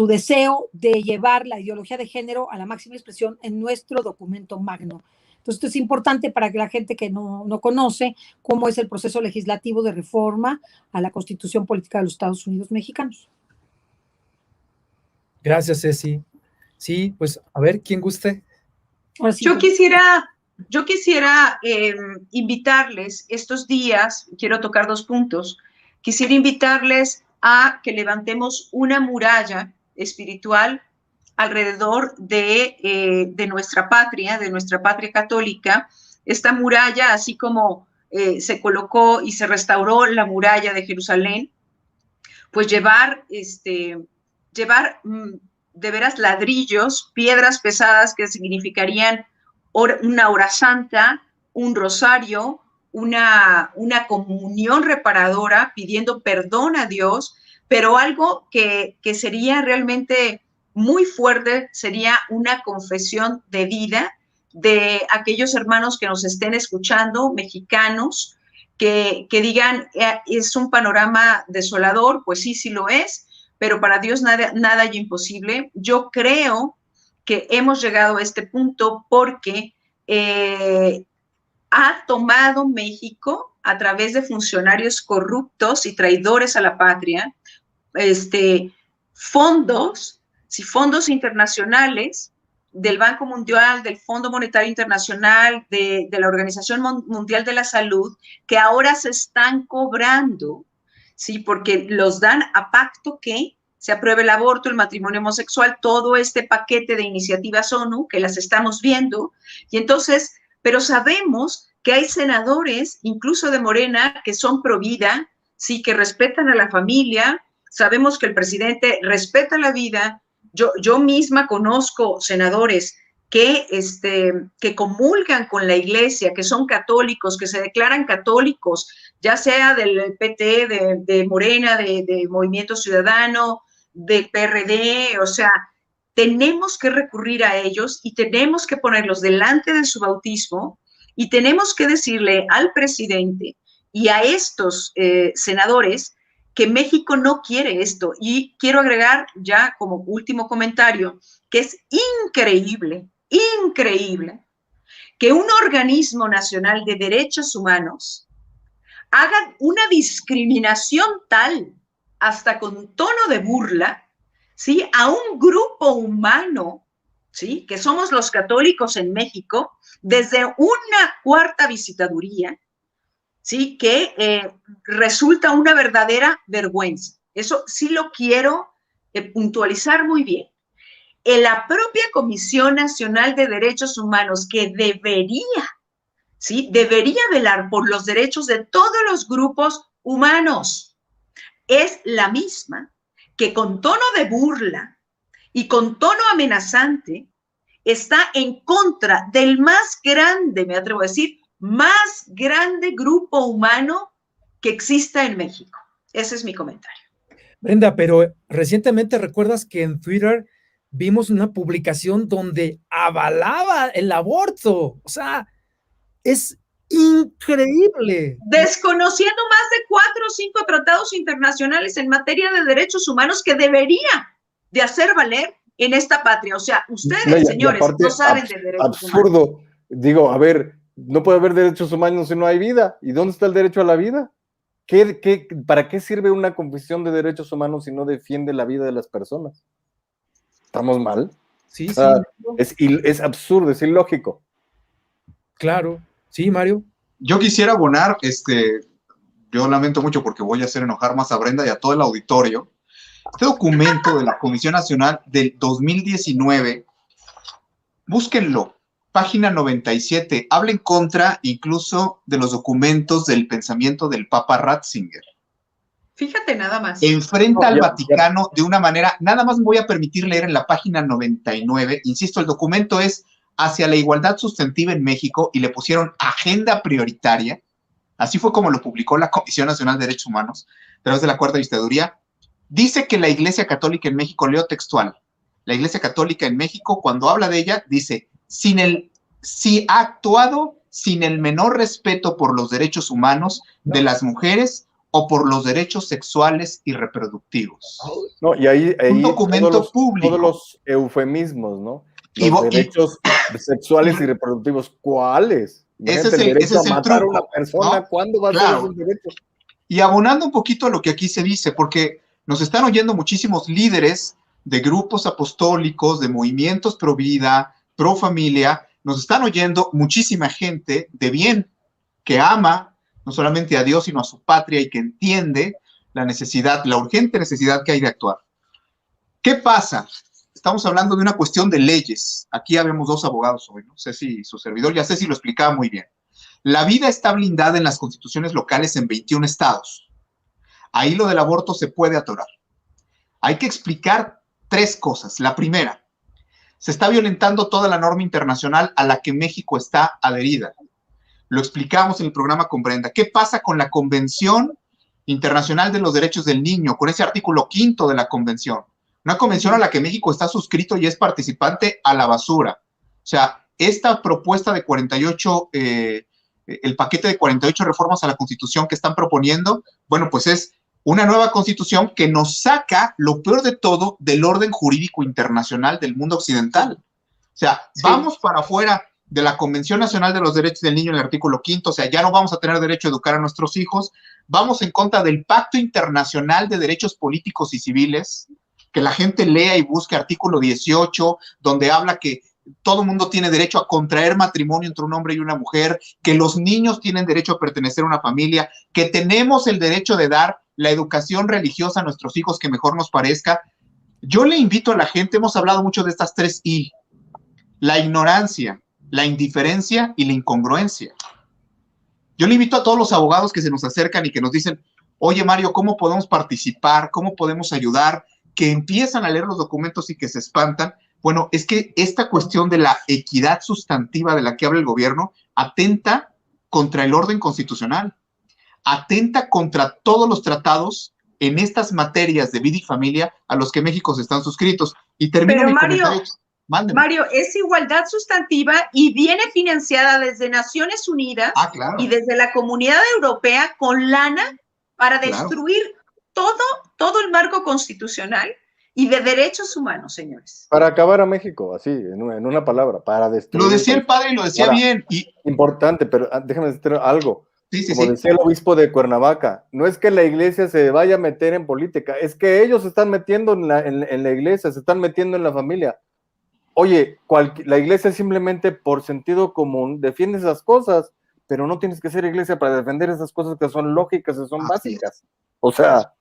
deseo de llevar la ideología de género a la máxima expresión en nuestro documento magno. Entonces, esto es importante para que la gente que no conoce cómo es el proceso legislativo de reforma a la Constitución Política de los Estados Unidos Mexicanos. Gracias, Ceci. Sí, pues a ver, ¿quién guste? Sí, yo quisiera invitarles estos días, quiero tocar 2 puntos, quisiera invitarles a que levantemos una muralla espiritual alrededor de nuestra patria católica. Esta muralla, así como se colocó y se restauró la muralla de Jerusalén, pues llevar de veras ladrillos, piedras pesadas que significarían una hora santa, un rosario, una comunión reparadora, pidiendo perdón a Dios, pero algo que sería realmente muy fuerte sería una confesión de vida de aquellos hermanos que nos estén escuchando, mexicanos, que digan, es un panorama desolador, pues sí lo es, pero para Dios nada hay imposible. Yo creo que hemos llegado a este punto porque ha tomado México, a través de funcionarios corruptos y traidores a la patria, fondos internacionales del Banco Mundial, del Fondo Monetario Internacional, de la Organización Mundial de la Salud, que ahora se están cobrando, ¿sí? Porque los dan a pacto que se apruebe el aborto, el matrimonio homosexual, todo este paquete de iniciativas ONU que las estamos viendo, y entonces, pero sabemos que hay senadores, incluso de Morena, que son pro vida, sí, que respetan a la familia. Sabemos que el presidente respeta la vida. Yo misma conozco senadores que comulgan con la iglesia, que son católicos, que se declaran católicos, ya sea del PT, de Morena, de Movimiento Ciudadano, del PRD, o sea, tenemos que recurrir a ellos y tenemos que ponerlos delante de su bautismo y tenemos que decirle al presidente y a estos senadores que México no quiere esto. Y quiero agregar ya como último comentario que es increíble, increíble que un organismo nacional de derechos humanos haga una discriminación tal, hasta con tono de burla, ¿sí?, a un grupo humano, ¿sí?, que somos los católicos en México, desde una cuarta visitaduría, ¿sí?, que resulta una verdadera vergüenza. Eso sí lo quiero puntualizar muy bien. En la propia Comisión Nacional de Derechos Humanos, que debería, ¿sí?, debería velar por los derechos de todos los grupos humanos, es la misma que con tono de burla y con tono amenazante está en contra del más grande, me atrevo a decir, más grande grupo humano que exista en México. Ese es mi comentario. Brenda, pero recientemente recuerdas que en Twitter vimos una publicación donde avalaba el aborto. O sea, es increíble. Desconociendo más de 4 o 5 tratados internacionales en materia de derechos humanos que debería de hacer valer en esta patria. O sea, ustedes, señores, no saben de derechos absurdo. humanos. Digo, a ver, no puede haber derechos humanos si no hay vida. ¿Y dónde está el derecho a la vida? ¿Para qué sirve una Convención de Derechos Humanos si no defiende la vida de las personas? ¿Estamos mal? Sí, O sea, sí. es absurdo, es ilógico. Claro. Sí, Mario. Yo quisiera abonar, yo lamento mucho porque voy a hacer enojar más a Brenda y a todo el auditorio. Este documento de la Comisión Nacional del 2019, búsquenlo, página 97, habla en contra incluso de los documentos del pensamiento del Papa Ratzinger. Fíjate nada más. Enfrenta al Vaticano de una manera, nada más me voy a permitir leer en la página 99, insisto, el documento es hacia la igualdad sustantiva en México y le pusieron agenda prioritaria, así fue como lo publicó la Comisión Nacional de Derechos Humanos, a través de la Cuarta Visitaduría. Dice que la Iglesia Católica en México, leo textual, la Iglesia Católica en México, cuando habla de ella, dice, si ha actuado sin el menor respeto por los derechos humanos de las mujeres o por los derechos sexuales y reproductivos. No, y ahí un documento público. Todos los eufemismos, ¿no? Los derechos sexuales y reproductivos, ¿cuáles? Ese es el derecho a matar a una persona, ¿no? ¿Cuándo va a ser esos derechos? Y abonando un poquito a lo que aquí se dice, porque nos están oyendo muchísimos líderes de grupos apostólicos, de movimientos pro vida, pro familia, nos están oyendo muchísima gente de bien, que ama no solamente a Dios, sino a su patria y que entiende la necesidad, la urgente necesidad que hay de actuar. ¿Qué pasa? Estamos hablando de una cuestión de leyes. Aquí habemos 2 abogados hoy, no sé si su servidor, ya sé si lo explicaba muy bien. La vida está blindada en las constituciones locales en 21 estados. Ahí lo del aborto se puede atorar. Hay que explicar 3 cosas. La primera, se está violentando toda la norma internacional a la que México está adherida. Lo explicamos en el programa con Brenda. ¿Qué pasa con la Convención Internacional de los Derechos del Niño, con ese artículo 5 de la Convención? Una convención a la que México está suscrito y es participante a la basura. O sea, esta propuesta de 48, el paquete de 48 reformas a la Constitución que están proponiendo, bueno, pues es una nueva Constitución que nos saca lo peor de todo del orden jurídico internacional del mundo occidental. O sea, vamos para afuera de la Convención Nacional de los Derechos del Niño en el artículo 5, o sea, ya no vamos a tener derecho a educar a nuestros hijos, vamos en contra del Pacto Internacional de Derechos Políticos y Civiles, que la gente lea y busque artículo 18, donde habla que todo mundo tiene derecho a contraer matrimonio entre un hombre y una mujer, que los niños tienen derecho a pertenecer a una familia, que tenemos el derecho de dar la educación religiosa a nuestros hijos que mejor nos parezca. Yo le invito a la gente, hemos hablado mucho de estas 3 I, la ignorancia, la indiferencia y la incongruencia. Yo le invito a todos los abogados que se nos acercan y que nos dicen, oye Mario, ¿cómo podemos participar? ¿Cómo podemos ayudar? Que empiezan a leer los documentos y que se espantan. Bueno, es que esta cuestión de la equidad sustantiva de la que habla el gobierno atenta contra el orden constitucional, atenta contra todos los tratados en estas materias de vida y familia a los que México se están suscritos. Y termino mi comentario. Mario, es igualdad sustantiva y viene financiada desde Naciones Unidas y desde la Comunidad Europea con lana para destruir todo el marco constitucional y de derechos humanos, señores. Para acabar a México, así, en una palabra, para destruir. Lo decía el padre y lo decía bien. Importante, pero déjame decir algo. Sí. Como decía el obispo de Cuernavaca, no es que la iglesia se vaya a meter en política, es que ellos se están metiendo en la iglesia, se están metiendo en la familia. Oye, la iglesia simplemente por sentido común defiende esas cosas, pero no tienes que ser iglesia para defender esas cosas que son lógicas y son básicas. O sea,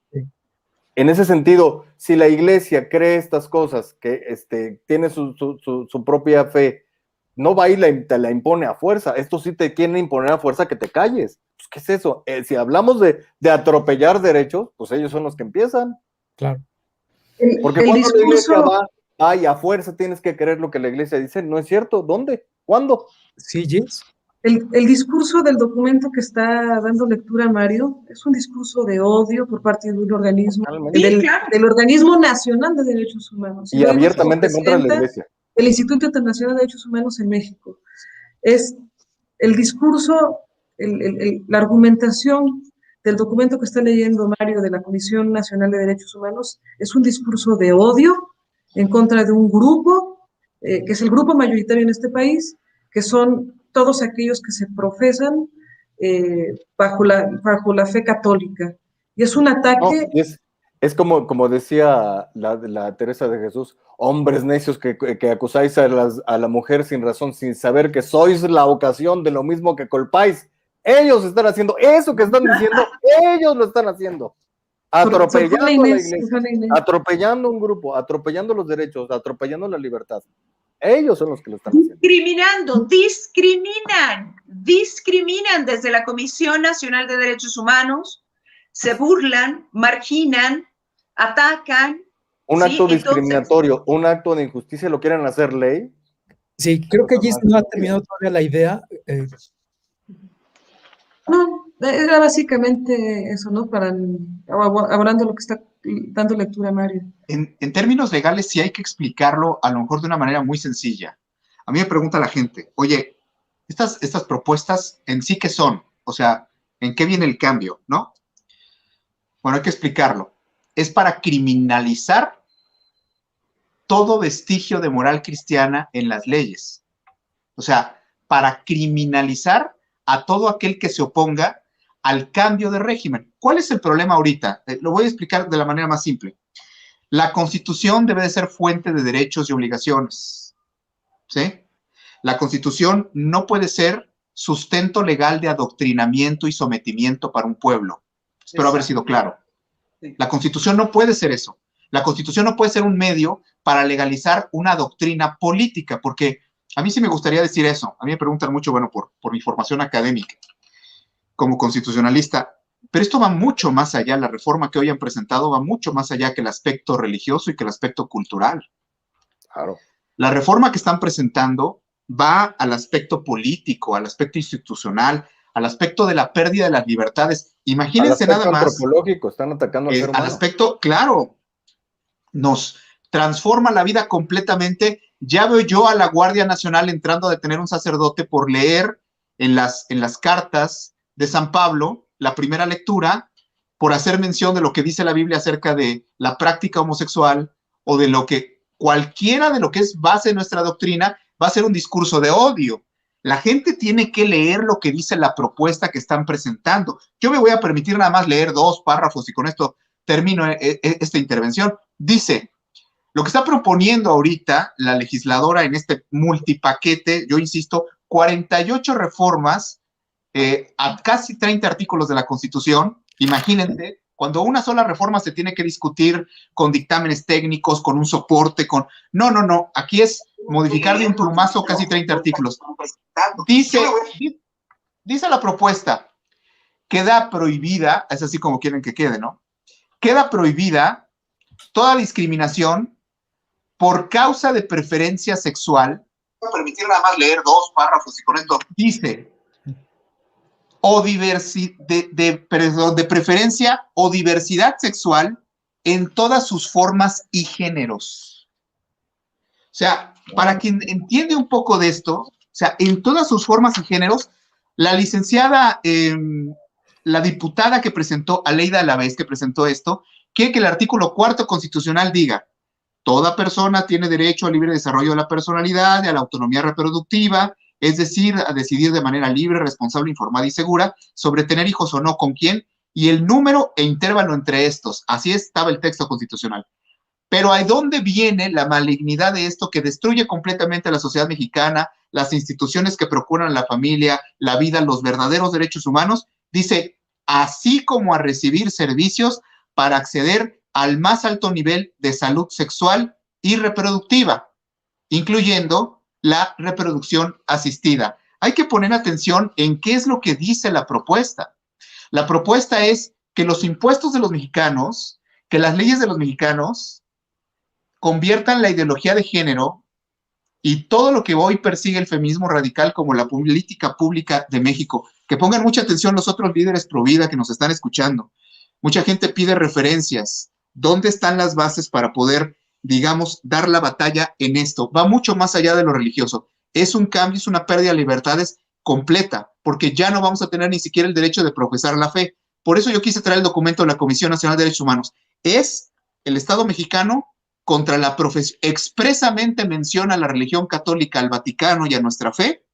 en ese sentido, si la iglesia cree estas cosas, que tiene su propia fe, no va y te la impone a fuerza. Esto sí te quiere imponer a fuerza que te calles. Pues, ¿qué es eso? Si hablamos de atropellar derechos, pues ellos son los que empiezan. Claro. Porque cuando la iglesia va y a fuerza tienes que creer lo que la iglesia dice, ¿no es cierto? ¿Dónde? ¿Cuándo? Sí, Gis. El discurso del documento que está dando lectura Mario es un discurso de odio por parte de un organismo, del Organismo Nacional de Derechos Humanos. Y abiertamente en contra de la iglesia. El Instituto Internacional de Derechos Humanos en México. Es el discurso, la argumentación del documento que está leyendo Mario de la Comisión Nacional de Derechos Humanos es un discurso de odio en contra de un grupo, que es el grupo mayoritario en este país, que son todos aquellos que se profesan bajo la fe católica. Y es un ataque... No, es como decía la Teresa de Jesús, hombres necios que acusáis a la mujer sin razón, sin saber que sois la ocasión de lo mismo que culpáis. Ellos están haciendo eso que están diciendo, ellos lo están haciendo. Atropellando a la iglesia, atropellando un grupo, atropellando los derechos, atropellando la libertad. Ellos son los que lo están haciendo. Discriminan desde la Comisión Nacional de Derechos Humanos, se burlan, marginan, atacan. Un acto discriminatorio, un acto de injusticia, ¿lo quieren hacer ley? Sí, creo que Gis no ha terminado todavía la idea. No, era básicamente eso, ¿no? Hablando lo que está dando lectura Mario. En términos legales sí hay que explicarlo a lo mejor de una manera muy sencilla. A mí me pregunta la gente, oye, estas propuestas en sí ¿qué son? O sea, ¿en qué viene el cambio, no? Bueno, hay que explicarlo. Es para criminalizar todo vestigio de moral cristiana en las leyes. O sea, para criminalizar a todo aquel que se oponga al cambio de régimen. ¿Cuál es el problema ahorita? Lo voy a explicar de la manera más simple. La Constitución debe de ser fuente de derechos y obligaciones. ¿Sí? La Constitución no puede ser sustento legal de adoctrinamiento y sometimiento para un pueblo. Espero haber sido claro. La Constitución no puede ser eso. La Constitución no puede ser un medio para legalizar una doctrina política, porque a mí sí me gustaría decir eso. A mí me preguntan mucho, bueno, por mi formación académica como constitucionalista, pero esto va mucho más allá. La reforma que hoy han presentado va mucho más allá que el aspecto religioso y que el aspecto cultural. Claro. La reforma que están presentando va al aspecto político, al aspecto institucional, al aspecto de la pérdida de las libertades. Imagínense nada más. Antropológico, están atacando al ser humano. Al aspecto, claro, nos transforma la vida completamente. Ya veo yo a la Guardia Nacional entrando a detener a un sacerdote por leer en las cartas de San Pablo, la primera lectura, por hacer mención de lo que dice la Biblia acerca de la práctica homosexual o de lo que cualquiera de lo que es base de nuestra doctrina va a ser un discurso de odio. La gente tiene que leer lo que dice la propuesta que están presentando. Yo me voy a permitir nada más leer 2 párrafos y con esto termino esta intervención. Dice, lo que está proponiendo ahorita la legisladora en este multipaquete, yo insisto, 48 reformas a casi 30 artículos de la Constitución. Imagínense, cuando una sola reforma se tiene que discutir con dictámenes técnicos, con un soporte, con... No, aquí es modificar de un plumazo casi 30 artículos. Dice la propuesta, queda prohibida, es así como quieren que quede, ¿no? Queda prohibida toda discriminación por causa de preferencia sexual. Voy a permitir nada más leer 2 párrafos y con esto dice, o de preferencia o diversidad sexual en todas sus formas y géneros. O sea, para quien entiende un poco de esto, o sea, en todas sus formas y géneros, la licenciada la diputada que presentó, Aleida Alavés, que presentó esto, quiere que el artículo 4 constitucional diga: toda persona tiene derecho al libre desarrollo de la personalidad y a la autonomía reproductiva, es decir, a decidir de manera libre, responsable, informada y segura sobre tener hijos o no, con quién, y el número e intervalo entre estos. Así estaba el texto constitucional. Pero ¿a dónde viene la malignidad de esto que destruye completamente a la sociedad mexicana, las instituciones que procuran la familia, la vida, los verdaderos derechos humanos? Dice, así como a recibir servicios para acceder al más alto nivel de salud sexual y reproductiva, incluyendo la reproducción asistida. Hay que poner atención en qué es lo que dice la propuesta. La propuesta es que los impuestos de los mexicanos, que las leyes de los mexicanos conviertan la ideología de género y todo lo que hoy persigue el feminismo radical como la política pública de México. Que pongan mucha atención los otros líderes pro vida que nos están escuchando. Mucha gente pide referencias. ¿Dónde están las bases para poder, digamos, dar la batalla en esto? Va mucho más allá de lo religioso. Es un cambio, es una pérdida de libertades completa, porque ya no vamos a tener ni siquiera el derecho de profesar la fe. Por eso yo quise traer el documento de la Comisión Nacional de Derechos Humanos. Es el Estado mexicano contra la profesión. Expresamente menciona a la religión católica, al Vaticano y a nuestra fe,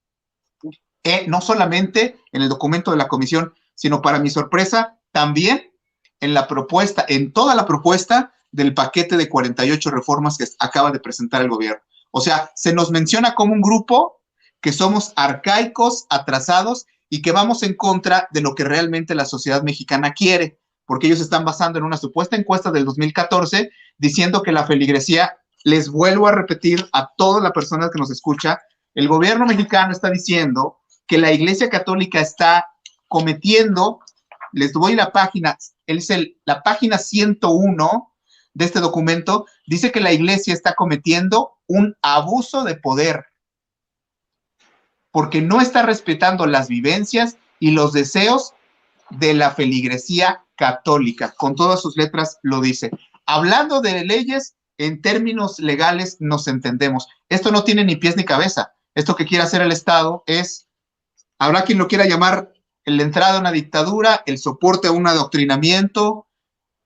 no solamente en el documento de la Comisión, sino, para mi sorpresa, también en la propuesta, en toda la propuesta del paquete de 48 reformas que acaba de presentar el gobierno. O sea, se nos menciona como un grupo que somos arcaicos, atrasados y que vamos en contra de lo que realmente la sociedad mexicana quiere, porque ellos están basando en una supuesta encuesta del 2014 diciendo que la feligresía, les vuelvo a repetir a toda la persona que nos escucha, el gobierno mexicano está diciendo que la Iglesia Católica está cometiendo, les doy la página, la página 101 de este documento, dice que la Iglesia está cometiendo un abuso de poder, porque no está respetando las vivencias y los deseos de la feligresía católica. Con todas sus letras lo dice. Hablando de leyes, en términos legales nos entendemos. Esto no tiene ni pies ni cabeza. Esto que quiere hacer el Estado es, habrá quien lo quiera llamar la entrada a una dictadura, el soporte a un adoctrinamiento.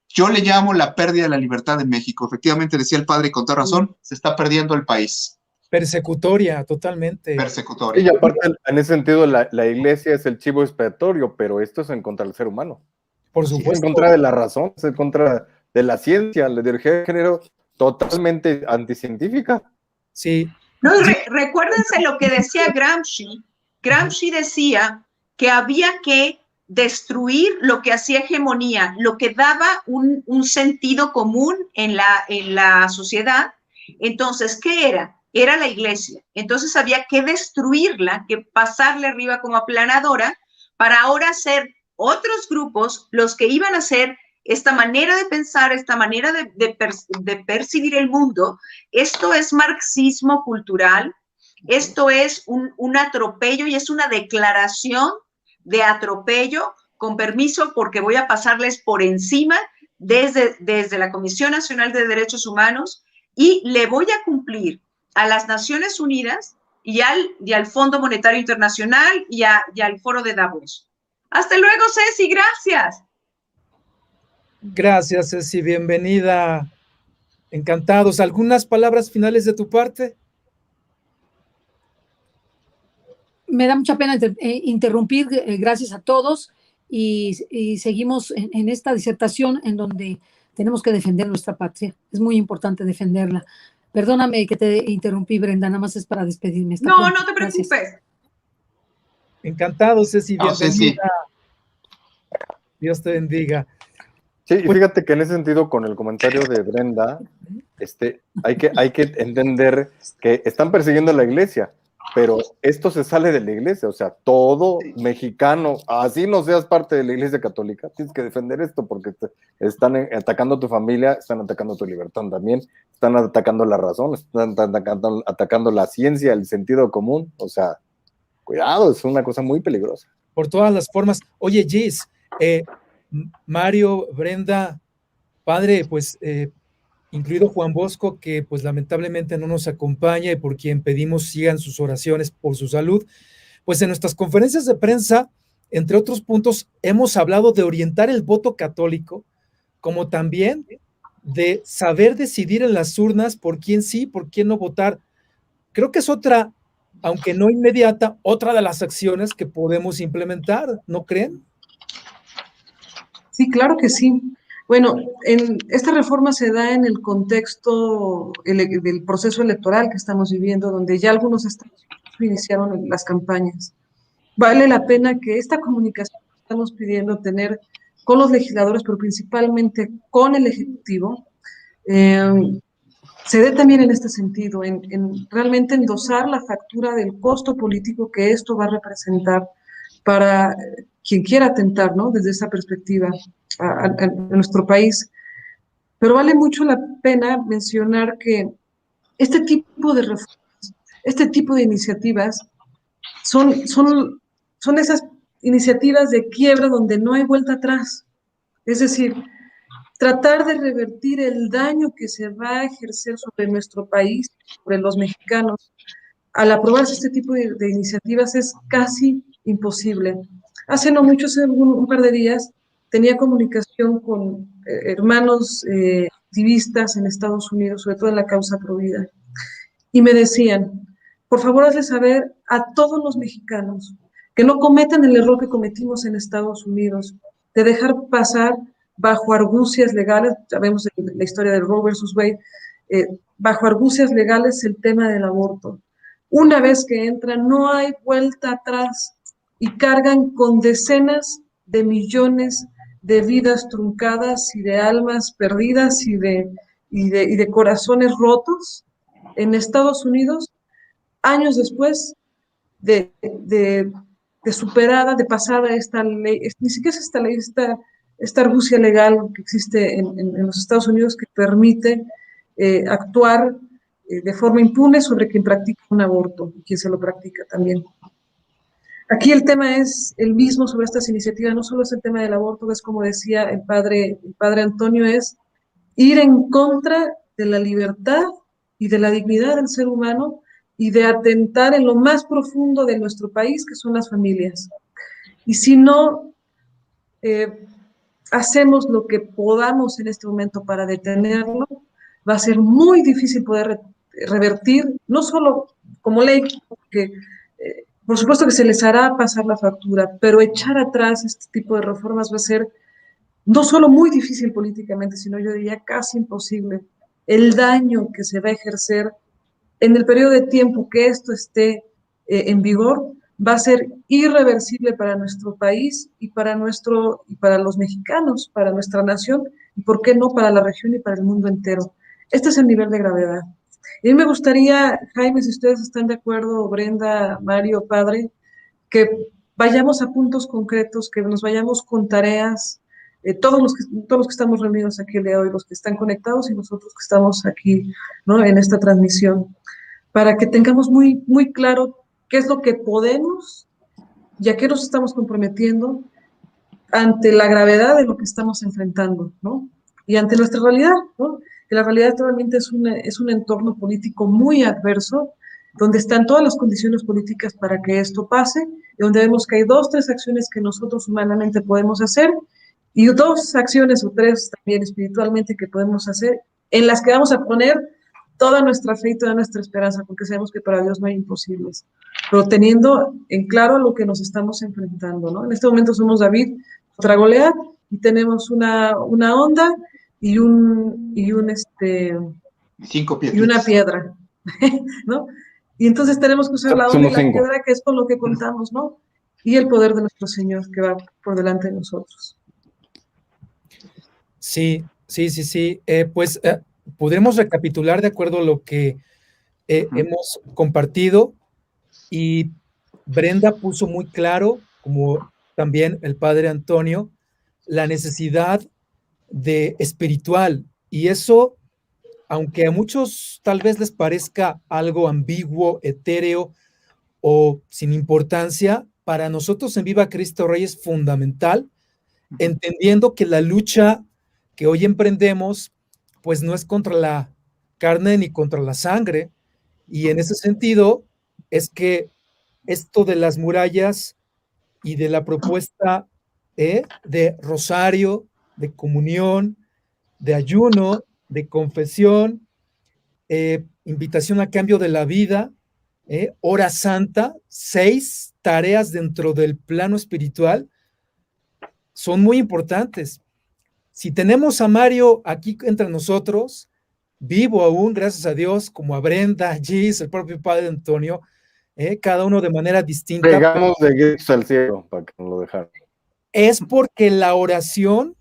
Yo le llamo la pérdida de la libertad en México. Efectivamente, decía el padre, y con toda razón, se está perdiendo el país. Persecutoria, totalmente. Persecutoria. Y aparte, en ese sentido, la iglesia es el chivo expiatorio, pero esto es en contra del ser humano. Por supuesto. Es en contra de la razón, es en contra de la ciencia, la ideología de género totalmente anticientífica. Sí. No, recuérdense lo que decía Gramsci. Gramsci decía que había que destruir lo que hacía hegemonía, lo que daba un sentido común en la sociedad. Entonces, ¿qué era? Era la iglesia. Entonces había que destruirla, que pasarle arriba como aplanadora, para ahora ser otros grupos los que iban a hacer esta manera de pensar, esta manera de percibir el mundo. Esto es marxismo cultural, esto es un atropello y es una declaración de atropello, con permiso, porque voy a pasarles por encima desde la Comisión Nacional de Derechos Humanos y le voy a cumplir a las Naciones Unidas y al Fondo Monetario Internacional y al Foro de Davos. Hasta luego, Ceci, gracias. Gracias, Ceci, bienvenida. Encantados. ¿Algunas palabras finales de tu parte? Me da mucha pena interrumpir, gracias a todos, y seguimos en esta disertación en donde tenemos que defender nuestra patria. Es muy importante defenderla. Perdóname que te interrumpí, Brenda, nada más es para despedirme. No, pronto. No te preocupes. Gracias. Encantado, Ceci, bienvenida. Dios te bendiga. Sí, y fíjate que en ese sentido, con el comentario de Brenda, hay que entender que están persiguiendo a la iglesia, pero esto se sale de la iglesia, o sea, todo mexicano, así no seas parte de la iglesia católica, tienes que defender esto, porque están atacando a tu familia, están atacando tu libertad también, están atacando la razón, están atacando la ciencia, el sentido común, o sea, cuidado, es una cosa muy peligrosa. Por todas las formas. Oye, Gis, Mario, Brenda, padre, pues incluido Juan Bosco, que pues lamentablemente no nos acompaña y por quien pedimos sigan sus oraciones por su salud, pues en nuestras conferencias de prensa entre otros puntos, hemos hablado de orientar el voto católico, como también de saber decidir en las urnas por quién sí, por quién no votar. Creo que es otra, aunque no inmediata, otra de las acciones que podemos implementar, ¿no creen? Sí, claro que sí. Bueno, esta reforma se da en el contexto del proceso electoral que estamos viviendo, donde ya algunos estados iniciaron las campañas. Vale la pena que esta comunicación que estamos pidiendo tener con los legisladores, pero principalmente con el Ejecutivo, se dé también en este sentido, en realmente endosar la factura del costo político que esto va a representar para quien quiera atentar, ¿no? Desde esa perspectiva a nuestro país. Pero vale mucho la pena mencionar que este tipo de reformas, este tipo de iniciativas son esas iniciativas de quiebra donde no hay vuelta atrás. Es decir, tratar de revertir el daño que se va a ejercer sobre nuestro país, sobre los mexicanos, al aprobarse este tipo de iniciativas es casi imposible. Hace no mucho, hace un par de días, tenía comunicación con hermanos activistas en Estados Unidos, sobre todo en la causa Provida, y me decían, por favor, hazle saber a todos los mexicanos que no cometan el error que cometimos en Estados Unidos, de dejar pasar bajo argucias legales, sabemos la historia de Roe versus Wade, bajo argucias legales el tema del aborto. Una vez que entran, no hay vuelta atrás y cargan con decenas de millones de vidas truncadas y de almas perdidas y de corazones rotos en Estados Unidos, años después de superada, de pasada esta ley, ni siquiera es esta ley, esta argucia legal que existe en los Estados Unidos que permite actuar de forma impune sobre quien practica un aborto y quien se lo practica también. Aquí el tema es el mismo sobre estas iniciativas, no solo es el tema del aborto, es como decía el padre Antonio, es ir en contra de la libertad y de la dignidad del ser humano y de atentar en lo más profundo de nuestro país, que son las familias. Y si no hacemos lo que podamos en este momento para detenerlo, va a ser muy difícil poder revertir, no solo como ley, porque por supuesto que se les hará pasar la factura, pero echar atrás este tipo de reformas va a ser no solo muy difícil políticamente, sino yo diría casi imposible. El daño que se va a ejercer en el periodo de tiempo que esto esté en vigor va a ser irreversible para nuestro país y para los mexicanos, para nuestra nación, y por qué no para la región y para el mundo entero. Este es el nivel de gravedad. Y a mí me gustaría, Jaime, si ustedes están de acuerdo, Brenda, Mario, padre, que vayamos a puntos concretos, que nos vayamos con tareas, todos los que estamos reunidos aquí el día de hoy, los que están conectados y nosotros que estamos aquí, ¿no?, en esta transmisión, para que tengamos muy, muy claro qué es lo que podemos y a qué nos estamos comprometiendo ante la gravedad de lo que estamos enfrentando, ¿no? Y ante nuestra realidad, ¿no? Que la realidad realmente es un entorno político muy adverso, donde están todas las condiciones políticas para que esto pase, y donde vemos que hay 2, 3 acciones que nosotros humanamente podemos hacer, y 2 acciones o 3 también espiritualmente que podemos hacer, en las que vamos a poner toda nuestra fe y toda nuestra esperanza, porque sabemos que para Dios no hay imposibles, pero teniendo en claro lo que nos estamos enfrentando, ¿no? En este momento somos David contra Goliat, y tenemos una onda y una piedra, ¿no? Y entonces tenemos que usar la onda y la piedra, que es con lo que contamos, ¿no? Y el poder de nuestro Señor que va por delante de nosotros. Sí. Podremos recapitular de acuerdo a lo que hemos compartido, y Brenda puso muy claro, como también el padre Antonio, la necesidad de espiritual, y eso, aunque a muchos tal vez les parezca algo ambiguo, etéreo o sin importancia, para nosotros en Viva Cristo Rey es fundamental, entendiendo que la lucha que hoy emprendemos pues no es contra la carne ni contra la sangre, y en ese sentido es que esto de las murallas y de la propuesta de rosario, de comunión, de ayuno, de confesión, invitación a cambio de la vida, hora santa, 6 tareas dentro del plano espiritual, son muy importantes. Si tenemos a Mario aquí entre nosotros, vivo aún, gracias a Dios, como a Brenda, Gis, el propio Padre Antonio, cada uno de manera distinta. Pegamos de gritos al cielo para que nos lo dejaran. Es porque la oración,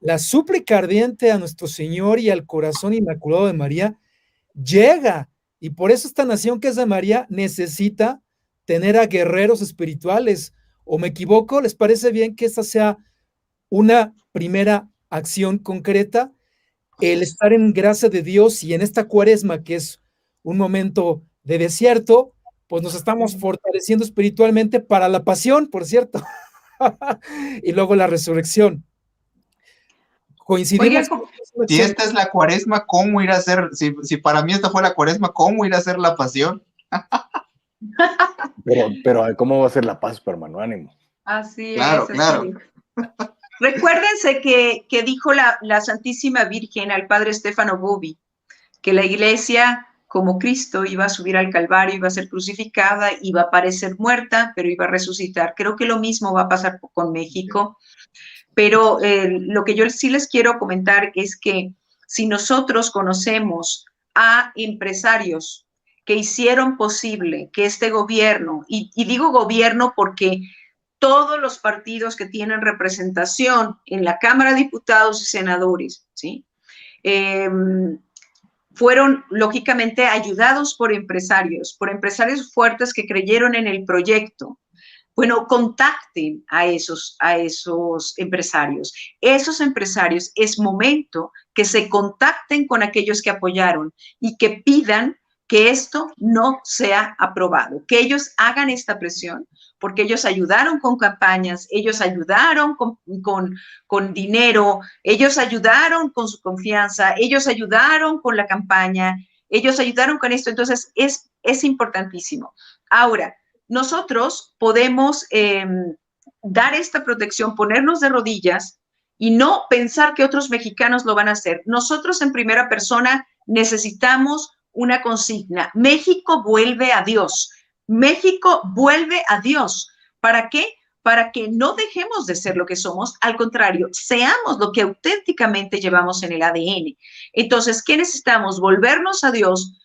la súplica ardiente a nuestro Señor y al corazón inmaculado de María llega, y por eso esta nación que es de María necesita tener a guerreros espirituales. ¿O me equivoco? ¿Les parece bien que esta sea una primera acción concreta? El estar en gracia de Dios, y en esta cuaresma, que es un momento de desierto, pues nos estamos fortaleciendo espiritualmente para la pasión, por cierto, y luego la resurrección. Coincidimos. Oigan, Si esta es la cuaresma, ¿cómo ir a ser? Si para mí esta fue la cuaresma, ¿cómo ir a ser la pasión? Pero ¿cómo va a ser la paz, hermano? Ánimo. Así Claro, es. claro. Así. Recuérdense que dijo la Santísima Virgen al padre Stefano Bovi que la iglesia, como Cristo, iba a subir al Calvario, iba a ser crucificada, iba a parecer muerta, pero iba a resucitar. Creo que lo mismo va a pasar con México. Pero lo que yo sí les quiero comentar es que si nosotros conocemos a empresarios que hicieron posible que este gobierno, y digo gobierno porque todos los partidos que tienen representación en la Cámara de Diputados y Senadores, ¿sí? Fueron lógicamente ayudados por empresarios fuertes que creyeron en el proyecto. Bueno, contacten a esos empresarios. Esos empresarios, es momento que se contacten con aquellos que apoyaron y que pidan que esto no sea aprobado, que ellos hagan esta presión, porque ellos ayudaron con campañas, ellos ayudaron con dinero, ellos ayudaron con su confianza, ellos ayudaron con la campaña, ellos ayudaron con esto. Entonces, es importantísimo. Ahora, nosotros podemos dar esta protección, ponernos de rodillas y no pensar que otros mexicanos lo van a hacer. Nosotros en primera persona necesitamos una consigna. México vuelve a Dios. México vuelve a Dios. ¿Para qué? Para que no dejemos de ser lo que somos, al contrario, seamos lo que auténticamente llevamos en el ADN. Entonces, ¿qué necesitamos? Volvernos a Dios,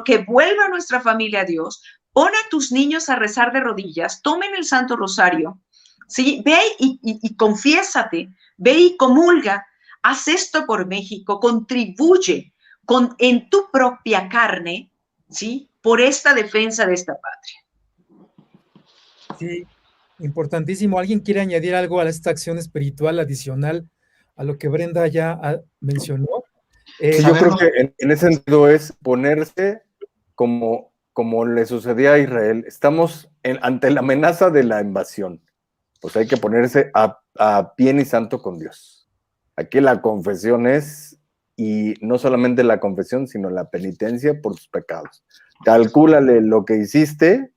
que vuelva nuestra familia a Dios. Pon a tus niños a rezar de rodillas, tomen el Santo Rosario, ¿sí? Ve y confiésate, ve y comulga, haz esto por México, contribuye en tu propia carne, ¿sí? Por esta defensa de esta patria. Sí, importantísimo. ¿Alguien quiere añadir algo a esta acción espiritual adicional a lo que Brenda ya mencionó? Sí, yo creo que en ese sentido es ponerse como le sucedía a Israel. Estamos ante la amenaza de la invasión. Pues hay que ponerse a bien y santo con Dios. Aquí la confesión es, y no solamente la confesión, sino la penitencia por tus pecados. Calcúlale lo que hiciste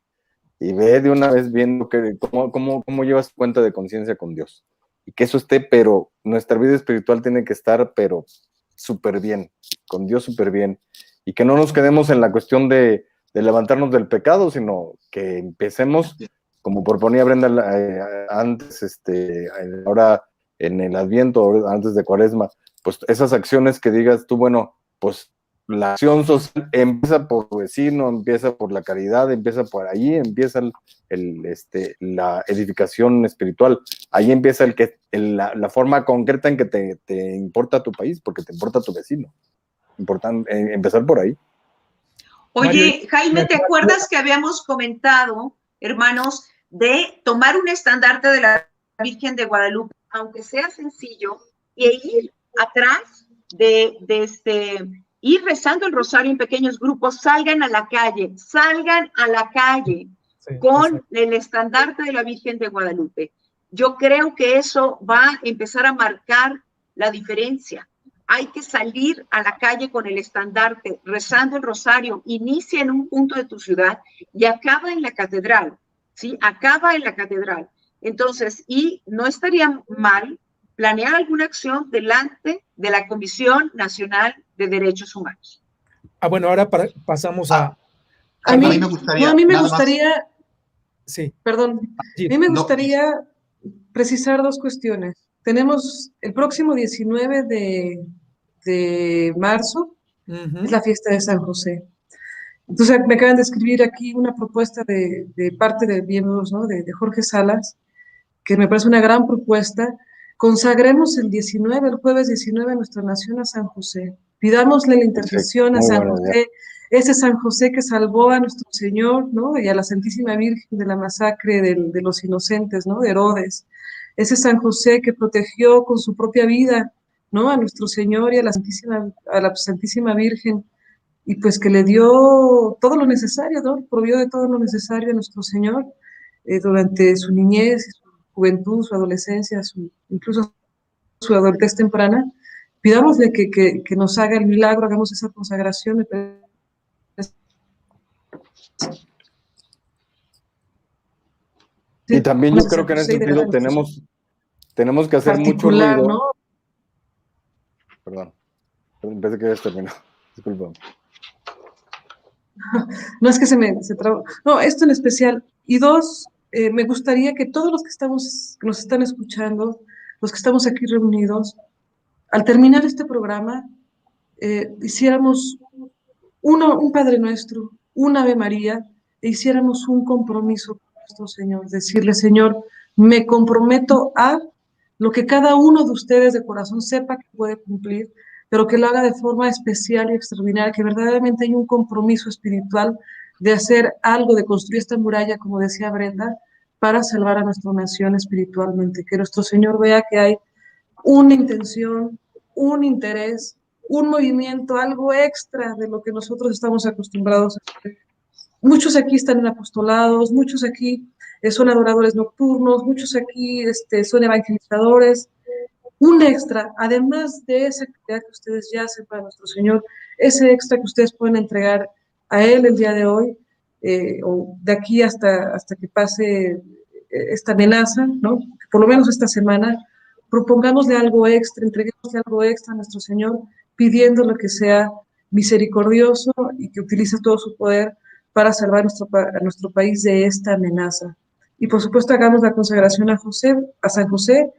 y ve de una vez bien cómo llevas cuenta de conciencia con Dios. Y que eso esté, pero nuestra vida espiritual tiene que estar, pero súper bien, con Dios súper bien. Y que no nos quedemos en la cuestión de levantarnos del pecado, sino que empecemos, como proponía Brenda antes, ahora en el Adviento, antes de Cuaresma, pues esas acciones que digas tú, bueno, pues la acción social empieza por tu vecino, empieza por la caridad, empieza por ahí, empieza la edificación espiritual, ahí empieza la forma concreta en que te importa tu país, porque te importa tu vecino. Importante empezar por ahí. Oye, Mario, Jaime, ¿te acuerdas que habíamos comentado, hermanos, de tomar un estandarte de la Virgen de Guadalupe, aunque sea sencillo, e ir atrás ir rezando el rosario en pequeños grupos? Salgan a la calle sí, con exacto. el estandarte de la Virgen de Guadalupe. Yo creo que eso va a empezar a marcar la diferencia. Hay que salir a la calle con el estandarte, rezando el rosario. Inicia en un punto de tu ciudad y acaba en la catedral, ¿sí? Acaba en la catedral. Entonces, y no estaría mal planear alguna acción delante de la Comisión Nacional de Derechos Humanos. Bueno, ahora pasamos a... A mí me Perdón, gustaría, sí. Perdón, a mí me gustaría precisar dos cuestiones. Tenemos el próximo 19 de marzo, es la fiesta de San José. Entonces me acaban de escribir aquí una propuesta de parte de miembros, ¿no? de Jorge Salas, que me parece una gran propuesta. Consagremos el jueves 19, nuestra nación a San José. Pidámosle la intercesión a San José, ese San José que salvó a nuestro Señor, ¿no? Y a la Santísima Virgen de la masacre de los inocentes, ¿no? De Herodes. Ese San José que protegió con su propia vida, ¿no? A nuestro Señor y a la Santísima Virgen, y pues que le dio todo lo necesario, ¿no? Provió de todo lo necesario a nuestro Señor durante su niñez, su juventud, su adolescencia, incluso su adultez temprana. Pidámosle que nos haga el milagro, hagamos esa consagración. Y también yo creo que en ese sentido tenemos que hacer mucho ruido. ¿No? Perdón, pensé que ya terminó. Disculpa. No es que se trabó. No, esto en especial. Y dos, me gustaría que todos los que nos están escuchando, los que estamos aquí reunidos, al terminar este programa, hiciéramos un Padre Nuestro, un Ave María, e hiciéramos un compromiso con nuestro Señor. Decirle, Señor, me comprometo a lo que cada uno de ustedes de corazón sepa que puede cumplir, pero que lo haga de forma especial y extraordinaria, que verdaderamente hay un compromiso espiritual de hacer algo, de construir esta muralla, como decía Brenda, para salvar a nuestra nación espiritualmente. Que nuestro Señor vea que hay una intención, un interés, un movimiento, algo extra de lo que nosotros estamos acostumbrados a hacer. Muchos aquí están en apostolados, muchos aquí son adoradores nocturnos, muchos aquí son evangelizadores. Un extra, además de esa actividad que ustedes ya hacen para nuestro Señor, ese extra que ustedes pueden entregar a Él el día de hoy, o de aquí hasta que pase esta amenaza, ¿no? Por lo menos esta semana, propongámosle algo extra, entreguémosle algo extra a nuestro Señor, pidiéndole que sea misericordioso y que utilice todo su poder para salvar a nuestro país de esta amenaza. Y por supuesto hagamos la consagración a San José.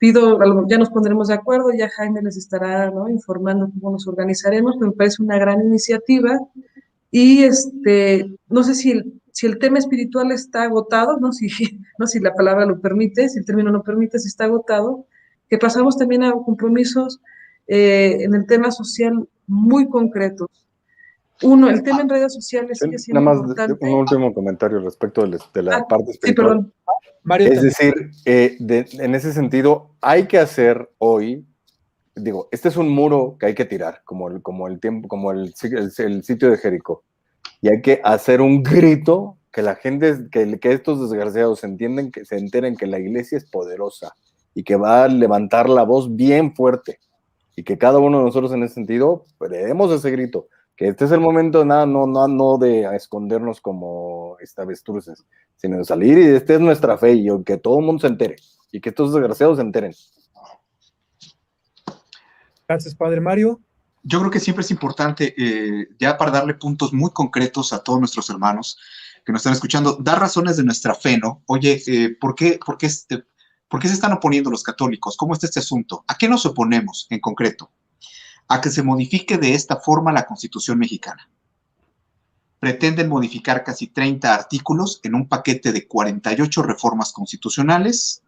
Ya nos pondremos de acuerdo, ya Jaime les estará, ¿no?, informando cómo nos organizaremos, pero me parece una gran iniciativa. Y no sé si el tema espiritual está agotado, no si la palabra lo permite, si el término lo permite, si está agotado, que pasamos también a compromisos en el tema social muy concretos. Uno, el tema en redes sociales sigue siendo importante. Un último comentario respecto de la parte espiritual. Sí, perdón. Mario, es decir, en ese sentido, hay que hacer hoy, digo, este es un muro que hay que tirar, como el sitio de Jericó, y hay que hacer un grito que la gente, que estos desgraciados se enteren que la iglesia es poderosa y que va a levantar la voz bien fuerte, y que cada uno de nosotros en ese sentido le demos ese grito, que este es el momento no de escondernos como avestruces, sino de salir, y esta es nuestra fe, y que todo el mundo se entere, y que estos desgraciados se enteren. Gracias, Padre Mario. Yo creo que siempre es importante, ya para darle puntos muy concretos a todos nuestros hermanos que nos están escuchando, dar razones de nuestra fe, ¿no? Oye, ¿por qué se están oponiendo los católicos? ¿Cómo está este asunto? ¿A qué nos oponemos en concreto? A que se modifique de esta forma la Constitución mexicana. Pretenden modificar casi 30 artículos en un paquete de 48 reformas constitucionales.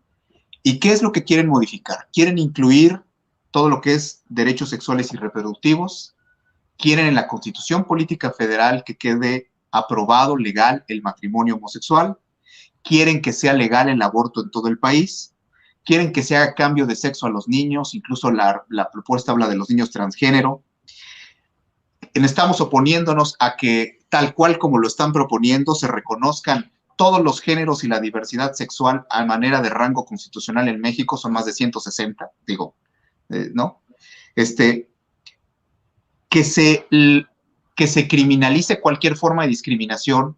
¿Y qué es lo que quieren modificar? Quieren incluir todo lo que es derechos sexuales y reproductivos. Quieren en la Constitución Política Federal que quede aprobado, legal, el matrimonio homosexual. Quieren que sea legal el aborto en todo el país. Quieren que se haga cambio de sexo a los niños, incluso la propuesta habla de los niños transgénero. Estamos oponiéndonos a que, tal cual como lo están proponiendo, se reconozcan todos los géneros y la diversidad sexual a manera de rango constitucional en México, son más de 160, ¿no? Que se criminalice cualquier forma de discriminación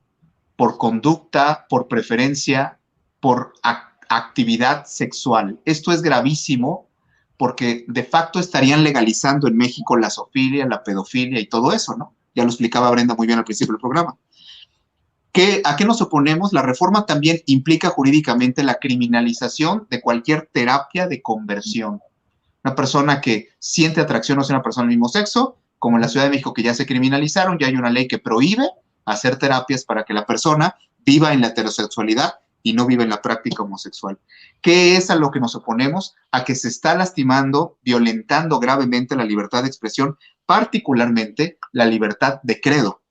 por conducta, por preferencia, por actividad sexual. Esto es gravísimo porque de facto estarían legalizando en México la zoofilia, la pedofilia y todo eso, ¿no? Ya lo explicaba Brenda muy bien al principio del programa. ¿A qué nos oponemos? La reforma también implica jurídicamente la criminalización de cualquier terapia de conversión. Una persona que siente atracción hacia una persona del mismo sexo, como en la Ciudad de México que ya se criminalizaron, ya hay una ley que prohíbe hacer terapias para que la persona viva en la heterosexualidad y no vive en la práctica homosexual. ¿Qué es a lo que nos oponemos? A que se está lastimando, violentando gravemente la libertad de expresión, particularmente la libertad de credo,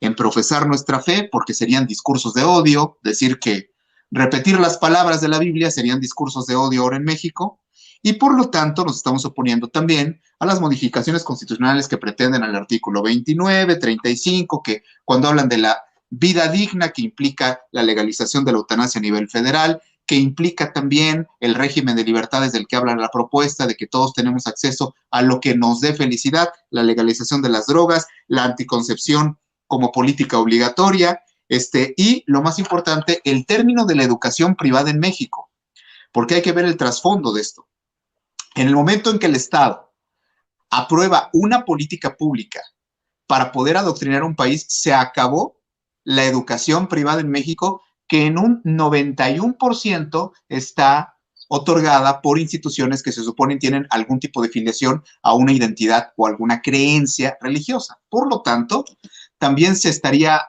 en profesar nuestra fe, porque serían discursos de odio, decir que repetir las palabras de la Biblia serían discursos de odio ahora en México, y por lo tanto nos estamos oponiendo también a las modificaciones constitucionales que pretenden al artículo 29, 35, que cuando hablan de la vida digna, que implica la legalización de la eutanasia a nivel federal, que implica también el régimen de libertades del que habla la propuesta, de que todos tenemos acceso a lo que nos dé felicidad, la legalización de las drogas, la anticoncepción como política obligatoria, y lo más importante, el término de la educación privada en México, porque hay que ver el trasfondo de esto. En el momento en que el Estado aprueba una política pública para poder adoctrinar a un país, se acabó la educación privada en México, que en un 91% está otorgada por instituciones que se suponen tienen algún tipo de filiación a una identidad o alguna creencia religiosa. Por lo tanto, también se estaría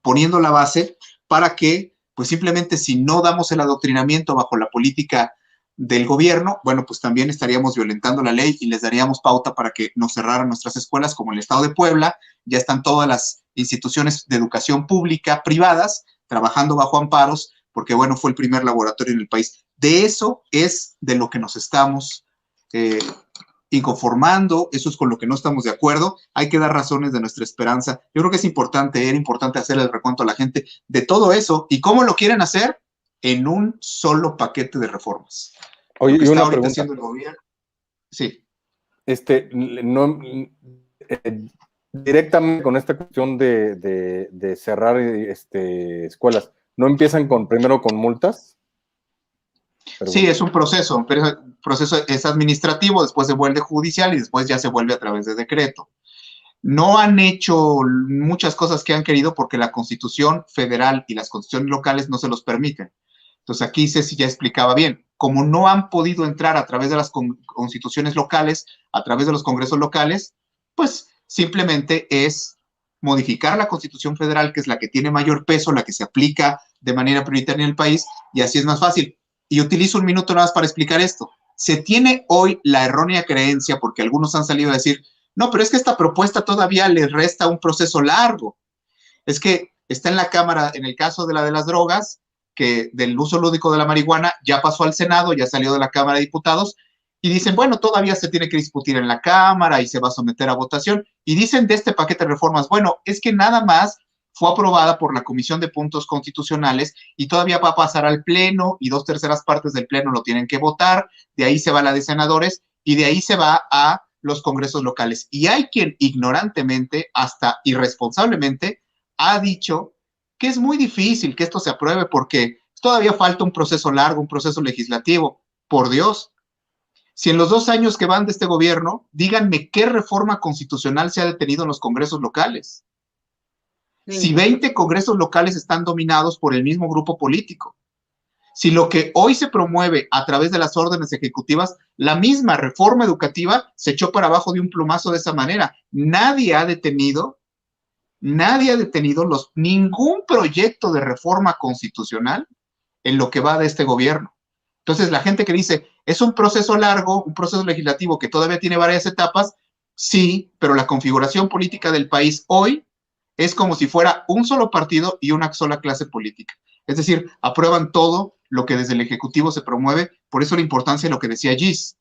poniendo la base para que, pues simplemente si no damos el adoctrinamiento bajo la política del gobierno, bueno, pues también estaríamos violentando la ley y les daríamos pauta para que nos cerraran nuestras escuelas, como en el estado de Puebla. Ya están todas las instituciones de educación pública privadas trabajando bajo amparos, porque bueno, fue el primer laboratorio en el país. De eso es de lo que nos estamos inconformando, eso es con lo que no estamos de acuerdo. Hay que dar razones de nuestra esperanza. Yo creo que es importante, era importante hacer el recuento a la gente de todo eso y cómo lo quieren hacer en un solo paquete de reformas. Oye, y una pregunta. El gobierno. Sí. Directamente con esta cuestión de cerrar escuelas, ¿no empiezan primero con multas? Sí, es un proceso, pero el proceso es administrativo, después se vuelve judicial y después ya se vuelve a través de decreto. No han hecho muchas cosas que han querido porque la Constitución federal y las constituciones locales no se los permiten. Entonces aquí Ceci ya explicaba bien, como no han podido entrar a través de las constituciones locales, a través de los congresos locales, pues simplemente es modificar la Constitución federal, que es la que tiene mayor peso, la que se aplica de manera prioritaria en el país, y así es más fácil. Y utilizo un minuto nada más para explicar esto. Se tiene hoy la errónea creencia, porque algunos han salido a decir, no, pero es que esta propuesta todavía le resta un proceso largo. Es que está en la Cámara, en el caso de las drogas, que del uso lúdico de la marihuana ya pasó al Senado, ya salió de la Cámara de Diputados, y dicen, bueno, todavía se tiene que discutir en la Cámara y se va a someter a votación. Y dicen de este paquete de reformas, bueno, es que nada más fue aprobada por la Comisión de Puntos Constitucionales y todavía va a pasar al Pleno y 2/3 partes del Pleno lo tienen que votar, de ahí se va la de senadores y de ahí se va a los congresos locales. Y hay quien ignorantemente, hasta irresponsablemente, ha dicho que es muy difícil que esto se apruebe porque todavía falta un proceso largo, un proceso legislativo. Por Dios, si en los 2 años que van de este gobierno, díganme qué reforma constitucional se ha detenido en los congresos locales. Sí. Si 20 congresos locales están dominados por el mismo grupo político. Si lo que hoy se promueve a través de las órdenes ejecutivas, la misma reforma educativa se echó para abajo de un plumazo de esa manera. Nadie ha detenido ningún proyecto de reforma constitucional en lo que va de este gobierno. Entonces, la gente que dice, es un proceso largo, un proceso legislativo que todavía tiene varias etapas, sí, pero la configuración política del país hoy es como si fuera un solo partido y una sola clase política. Es decir, aprueban todo lo que desde el Ejecutivo se promueve, por eso la importancia de lo que decía Gis.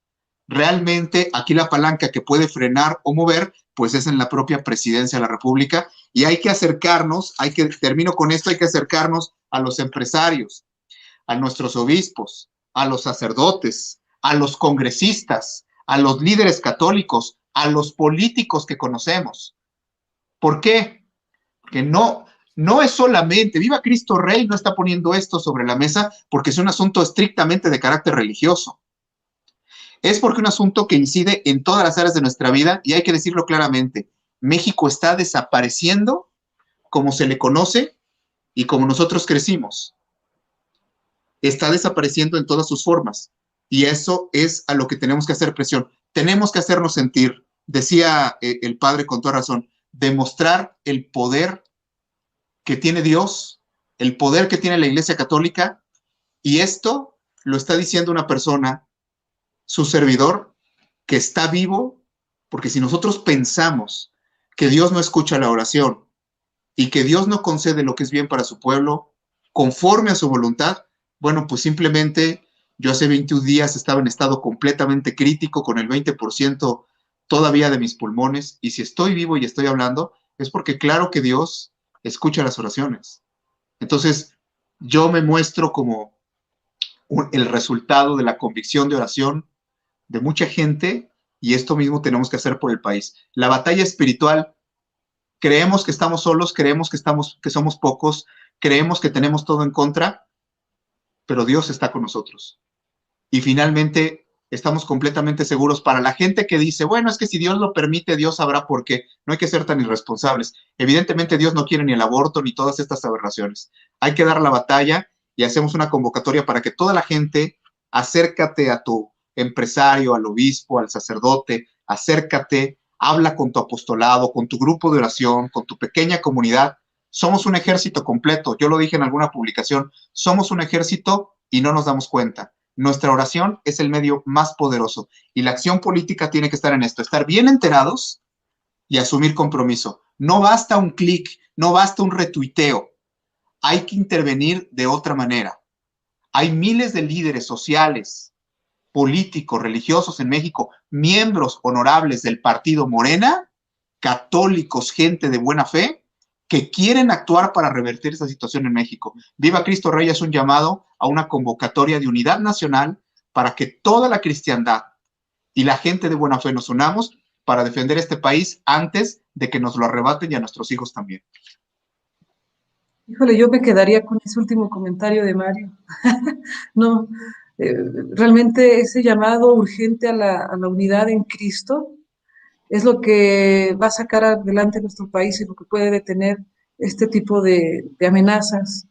Realmente aquí la palanca que puede frenar o mover, pues es en la propia Presidencia de la República, y hay que acercarnos, termino con esto, hay que acercarnos a los empresarios, a nuestros obispos, a los sacerdotes, a los congresistas, a los líderes católicos, a los políticos que conocemos. ¿Por qué? Porque no, No es solamente, Viva Cristo Rey no está poniendo esto sobre la mesa porque es un asunto estrictamente de carácter religioso. Es porque es un asunto que incide en todas las áreas de nuestra vida y hay que decirlo claramente. México está desapareciendo como se le conoce y como nosotros crecimos. Está desapareciendo en todas sus formas. Y eso es a lo que tenemos que hacer presión. Tenemos que hacernos sentir, decía el padre con toda razón, demostrar el poder que tiene Dios, el poder que tiene la Iglesia Católica, y esto lo está diciendo una persona, su servidor, que está vivo, porque si nosotros pensamos que Dios no escucha la oración y que Dios no concede lo que es bien para su pueblo, conforme a su voluntad, bueno, pues simplemente yo hace 21 días estaba en estado completamente crítico con el 20% todavía de mis pulmones, y si estoy vivo y estoy hablando, es porque claro que Dios escucha las oraciones. Entonces, yo me muestro como el resultado de la convicción de oración de mucha gente, y esto mismo tenemos que hacer por el país. La batalla espiritual, creemos que estamos solos, creemos que somos pocos, creemos que tenemos todo en contra, pero Dios está con nosotros. Y finalmente estamos completamente seguros. Para la gente que dice, bueno, es que si Dios lo permite, Dios sabrá por qué. No hay que ser tan irresponsables. Evidentemente Dios no quiere ni el aborto ni todas estas aberraciones. Hay que dar la batalla y hacemos una convocatoria para que toda la gente, acércate a tu empresario, al obispo, al sacerdote, acércate, habla con tu apostolado, con tu grupo de oración, con tu pequeña comunidad. Somos un ejército completo. Yo lo dije en alguna publicación, somos un ejército y no nos damos cuenta. Nuestra oración es el medio más poderoso y la acción política tiene que estar en esto, estar bien enterados y asumir compromiso. No basta un clic, no basta un retuiteo, hay que intervenir de otra manera. Hay miles de líderes sociales, políticos, religiosos en México, miembros honorables del partido Morena, católicos, gente de buena fe, que quieren actuar para revertir esta situación en México. Viva Cristo Rey es un llamado a una convocatoria de unidad nacional para que toda la cristiandad y la gente de buena fe nos unamos para defender este país antes de que nos lo arrebaten y a nuestros hijos también. Híjole, yo me quedaría con ese último comentario de Mario. No, realmente ese llamado urgente a la unidad en Cristo es lo que va a sacar adelante nuestro país y lo que puede detener este tipo de amenazas.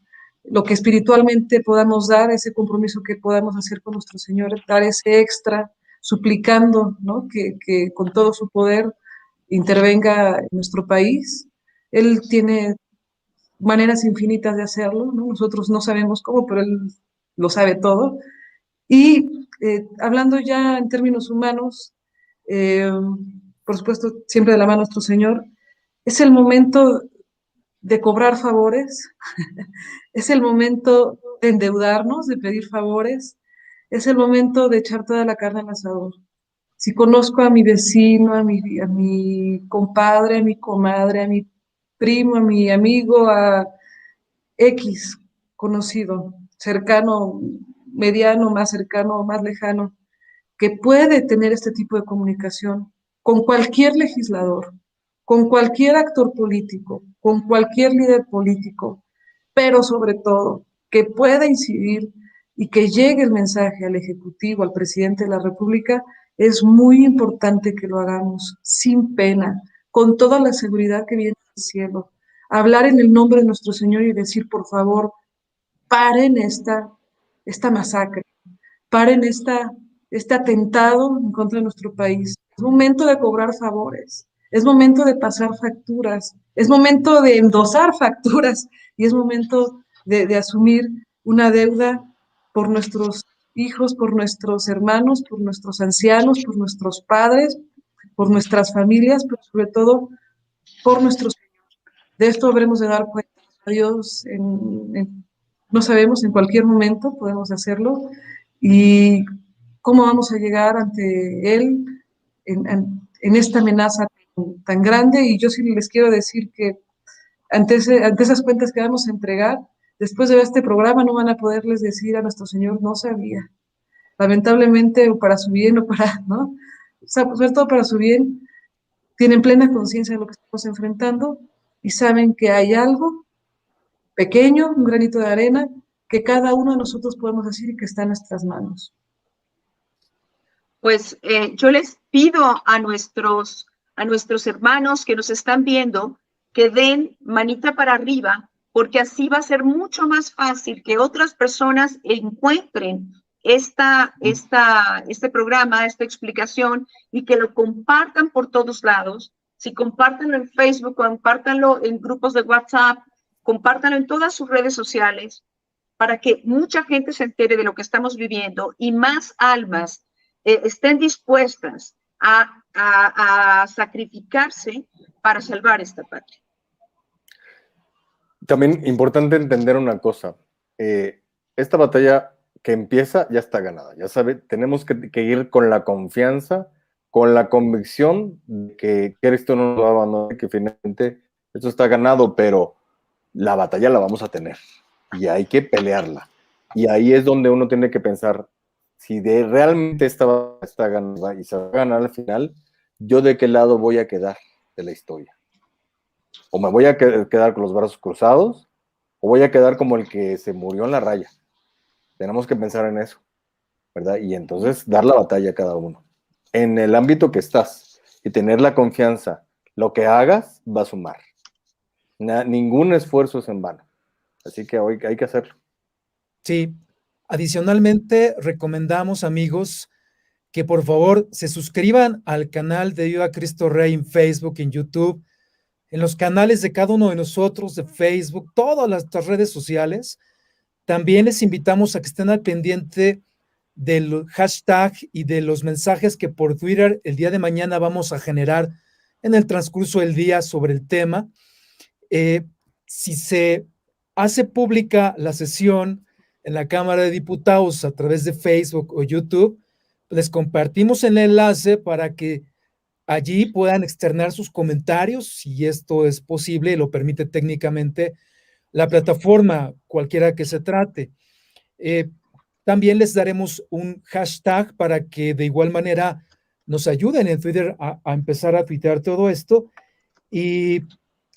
Lo que espiritualmente podamos dar, ese compromiso que podamos hacer con nuestro Señor, dar ese extra, suplicando, ¿no? que con todo su poder intervenga en nuestro país. Él tiene maneras infinitas de hacerlo, ¿no? Nosotros no sabemos cómo, pero Él lo sabe todo. Y hablando ya en términos humanos, por supuesto, siempre de la mano de nuestro Señor, es el momento de cobrar favores, es el momento de endeudarnos, de pedir favores, es el momento de echar toda la carne al asador. Si conozco a mi vecino, a mi compadre, a mi comadre, a mi primo, a mi amigo, a X conocido, cercano, mediano, más cercano, más lejano, que puede tener este tipo de comunicación con cualquier legislador, con cualquier actor político, con cualquier líder político, pero sobre todo que pueda incidir y que llegue el mensaje al Ejecutivo, al presidente de la República, es muy importante que lo hagamos sin pena, con toda la seguridad que viene del cielo. Hablar en el nombre de nuestro Señor y decir, por favor, paren esta masacre, paren este atentado en contra de nuestro país. Es momento de cobrar favores, es momento de pasar facturas, es momento de endosar facturas y es momento de asumir una deuda por nuestros hijos, por nuestros hermanos, por nuestros ancianos, por nuestros padres, por nuestras familias, pero sobre todo por nuestros Señor. De esto habremos de dar cuenta a Dios, no sabemos, en cualquier momento podemos hacerlo, y cómo vamos a llegar ante Él en esta amenaza tan grande. Y yo sí les quiero decir que ante esas cuentas que vamos a entregar, después de ver este programa no van a poderles decir a nuestro Señor, no sabía. Lamentablemente, o para su bien, o para, ¿no? O sea, sobre todo para su bien, tienen plena conciencia de lo que estamos enfrentando y saben que hay algo pequeño, un granito de arena, que cada uno de nosotros podemos decir y que está en nuestras manos. Pues yo les pido a nuestros hermanos que nos están viendo que den manita para arriba, porque así va a ser mucho más fácil que otras personas encuentren este programa, esta explicación, y que lo compartan por todos lados. Si compártanlo en Facebook, compártanlo en grupos de WhatsApp, compártanlo en todas sus redes sociales, para que mucha gente se entere de lo que estamos viviendo y más almas estén dispuestas a sacrificarse para salvar esta patria. También importante entender una cosa, esta batalla que empieza ya está ganada, ya sabe, tenemos que ir con la confianza, con la convicción de que Cristo no nos va a abandonar, que finalmente esto está ganado, pero la batalla la vamos a tener y hay que pelearla. Y ahí es donde uno tiene que pensar, si realmente está ganada y se va a ganar al final, ¿yo de qué lado voy a quedar de la historia? ¿O me voy a quedar con los brazos cruzados? ¿O voy a quedar como el que se murió en la raya? Tenemos que pensar en eso, ¿verdad? Y entonces dar la batalla a cada uno. En el ámbito que estás y tener la confianza, lo que hagas va a sumar. Ningún esfuerzo es en vano. Así que hoy hay que hacerlo. Sí. Adicionalmente, recomendamos, amigos, que por favor se suscriban al canal de Viva Cristo Rey en Facebook, en YouTube, en los canales de cada uno de nosotros, de Facebook, todas las redes sociales. También les invitamos a que estén al pendiente del hashtag y de los mensajes que por Twitter el día de mañana vamos a generar en el transcurso del día sobre el tema. Si se hace pública la sesión en la Cámara de Diputados a través de Facebook o YouTube, les compartimos el enlace para que allí puedan externar sus comentarios, si esto es posible y lo permite técnicamente la plataforma, cualquiera que se trate. También les daremos un hashtag para que de igual manera nos ayuden en Twitter a empezar a tuitear todo esto. Y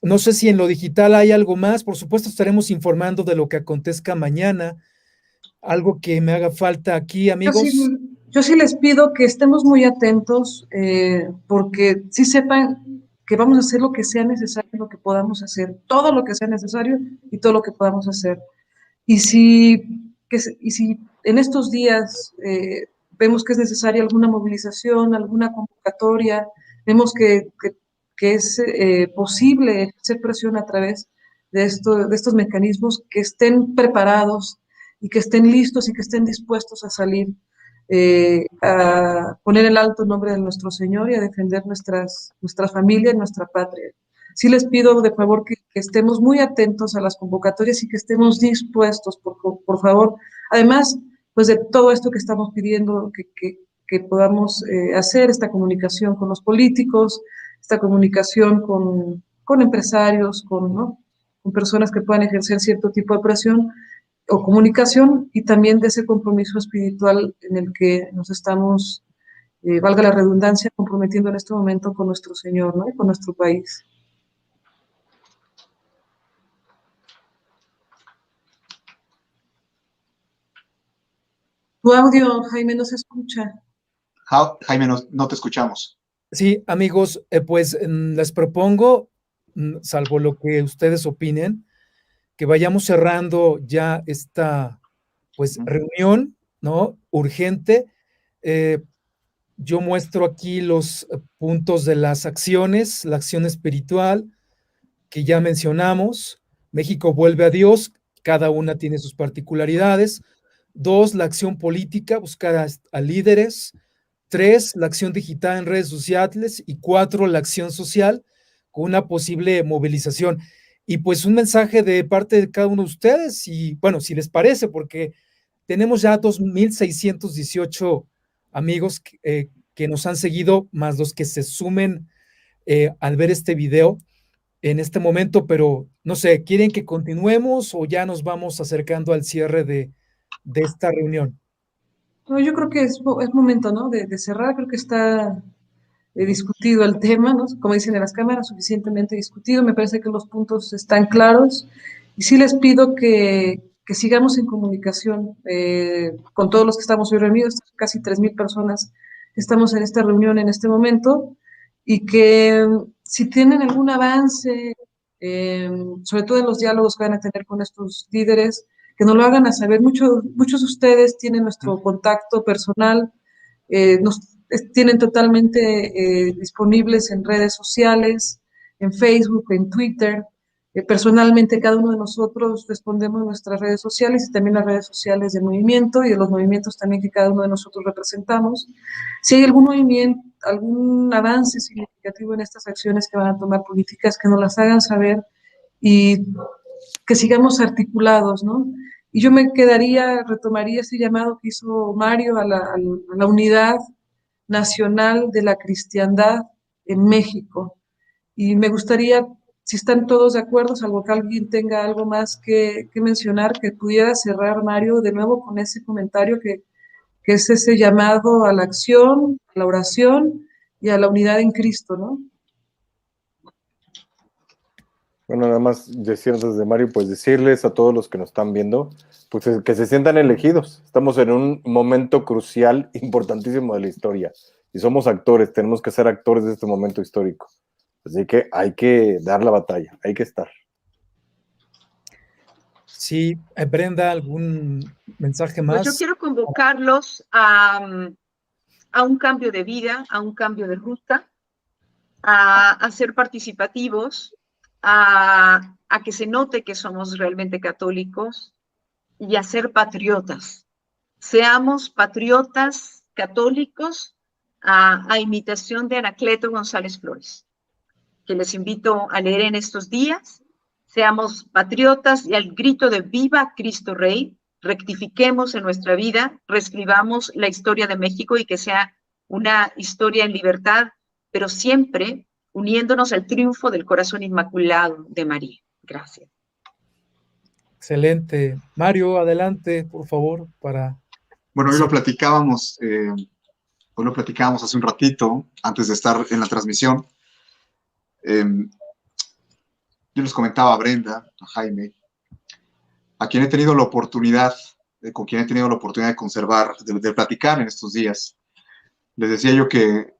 no sé si en lo digital hay algo más. Por supuesto, estaremos informando de lo que acontezca mañana. Algo que me haga falta aquí, amigos. Yo sí les pido que estemos muy atentos, porque sí sepan que vamos a hacer lo que sea necesario, lo que podamos hacer, todo lo que sea necesario y todo lo que podamos hacer. Y si en estos días vemos que es necesaria alguna movilización, alguna convocatoria, vemos que es posible ejercer presión a través de estos mecanismos, que estén preparados y que estén listos y que estén dispuestos a salir a poner el alto nombre de nuestro Señor y a defender nuestra familia y nuestra patria. Sí les pido de favor que estemos muy atentos a las convocatorias y que estemos dispuestos, por favor. Además, pues de todo esto que estamos pidiendo, que podamos hacer esta comunicación con los políticos, esta comunicación con empresarios, con personas que puedan ejercer cierto tipo de presión o comunicación, y también de ese compromiso espiritual en el que nos estamos, valga la redundancia, comprometiendo en este momento con nuestro Señor, ¿no? Y con nuestro país. Tu audio, Jaime, no se escucha. Jaime, no te escuchamos. Sí, amigos, pues les propongo, salvo lo que ustedes opinen, que vayamos cerrando ya esta pues reunión, ¿no? Urgente. Yo muestro aquí los puntos de las acciones, la acción espiritual que ya mencionamos. México vuelve a Dios, cada una tiene sus particularidades. 2, la acción política, buscar a líderes. 3, la acción digital en redes sociales. Y 4, la acción social con una posible movilización. Y pues un mensaje de parte de cada uno de ustedes, y bueno, si les parece, porque tenemos ya 2,618 amigos que nos han seguido, más los que se sumen al ver este video en este momento, pero no sé, ¿quieren que continuemos o ya nos vamos acercando al cierre de esta reunión? No, yo creo que es momento, ¿no? de cerrar. Creo que está discutido el tema, ¿no? Como dicen en las cámaras, suficientemente discutido. Me parece que los puntos están claros Y sí les pido que sigamos en comunicación con todos los que estamos hoy reunidos, casi 3,000 personas que estamos en esta reunión en este momento, y que si tienen algún avance, sobre todo en los diálogos que van a tener con estos líderes, que nos lo hagan a saber. Muchos de ustedes tienen nuestro contacto personal, tienen totalmente disponibles en redes sociales, en Facebook, en Twitter. Personalmente, cada uno de nosotros respondemos nuestras redes sociales y también las redes sociales del movimiento y de los movimientos también que cada uno de nosotros representamos. Si hay algún movimiento, algún avance significativo en estas acciones que van a tomar políticas, que nos las hagan saber y que sigamos articulados, ¿no? Y yo retomaría ese llamado que hizo Mario a la unidad nacional de la cristiandad en México. Y me gustaría, si están todos de acuerdo, salvo que alguien tenga algo más que mencionar, que pudiera cerrar, Mario, de nuevo con ese comentario que es ese llamado a la acción, a la oración y a la unidad en Cristo, ¿no? Bueno, nada más decir antes de Mario, pues decirles a todos los que nos están viendo, pues que se sientan elegidos. Estamos en un momento crucial, importantísimo de la historia. Y somos actores, tenemos que ser actores de este momento histórico. Así que hay que dar la batalla, hay que estar. Sí, Brenda, ¿algún mensaje más? Pues yo quiero convocarlos a un cambio de vida, a un cambio de ruta, a ser participativos, a que se note que somos realmente católicos y a ser patriotas. Seamos patriotas católicos a imitación de Anacleto González Flores, que les invito a leer en estos días. Seamos patriotas y al grito de ¡Viva Cristo Rey! Rectifiquemos en nuestra vida, reescribamos la historia de México y que sea una historia en libertad, pero siempre uniéndonos al triunfo del corazón inmaculado de María. Gracias. Excelente. Mario, adelante, por favor, para... Bueno, hoy lo platicábamos hace un ratito, antes de estar en la transmisión. Yo les comentaba a Brenda, a Jaime, con quien he tenido la oportunidad de conservar, de platicar en estos días. Les decía yo que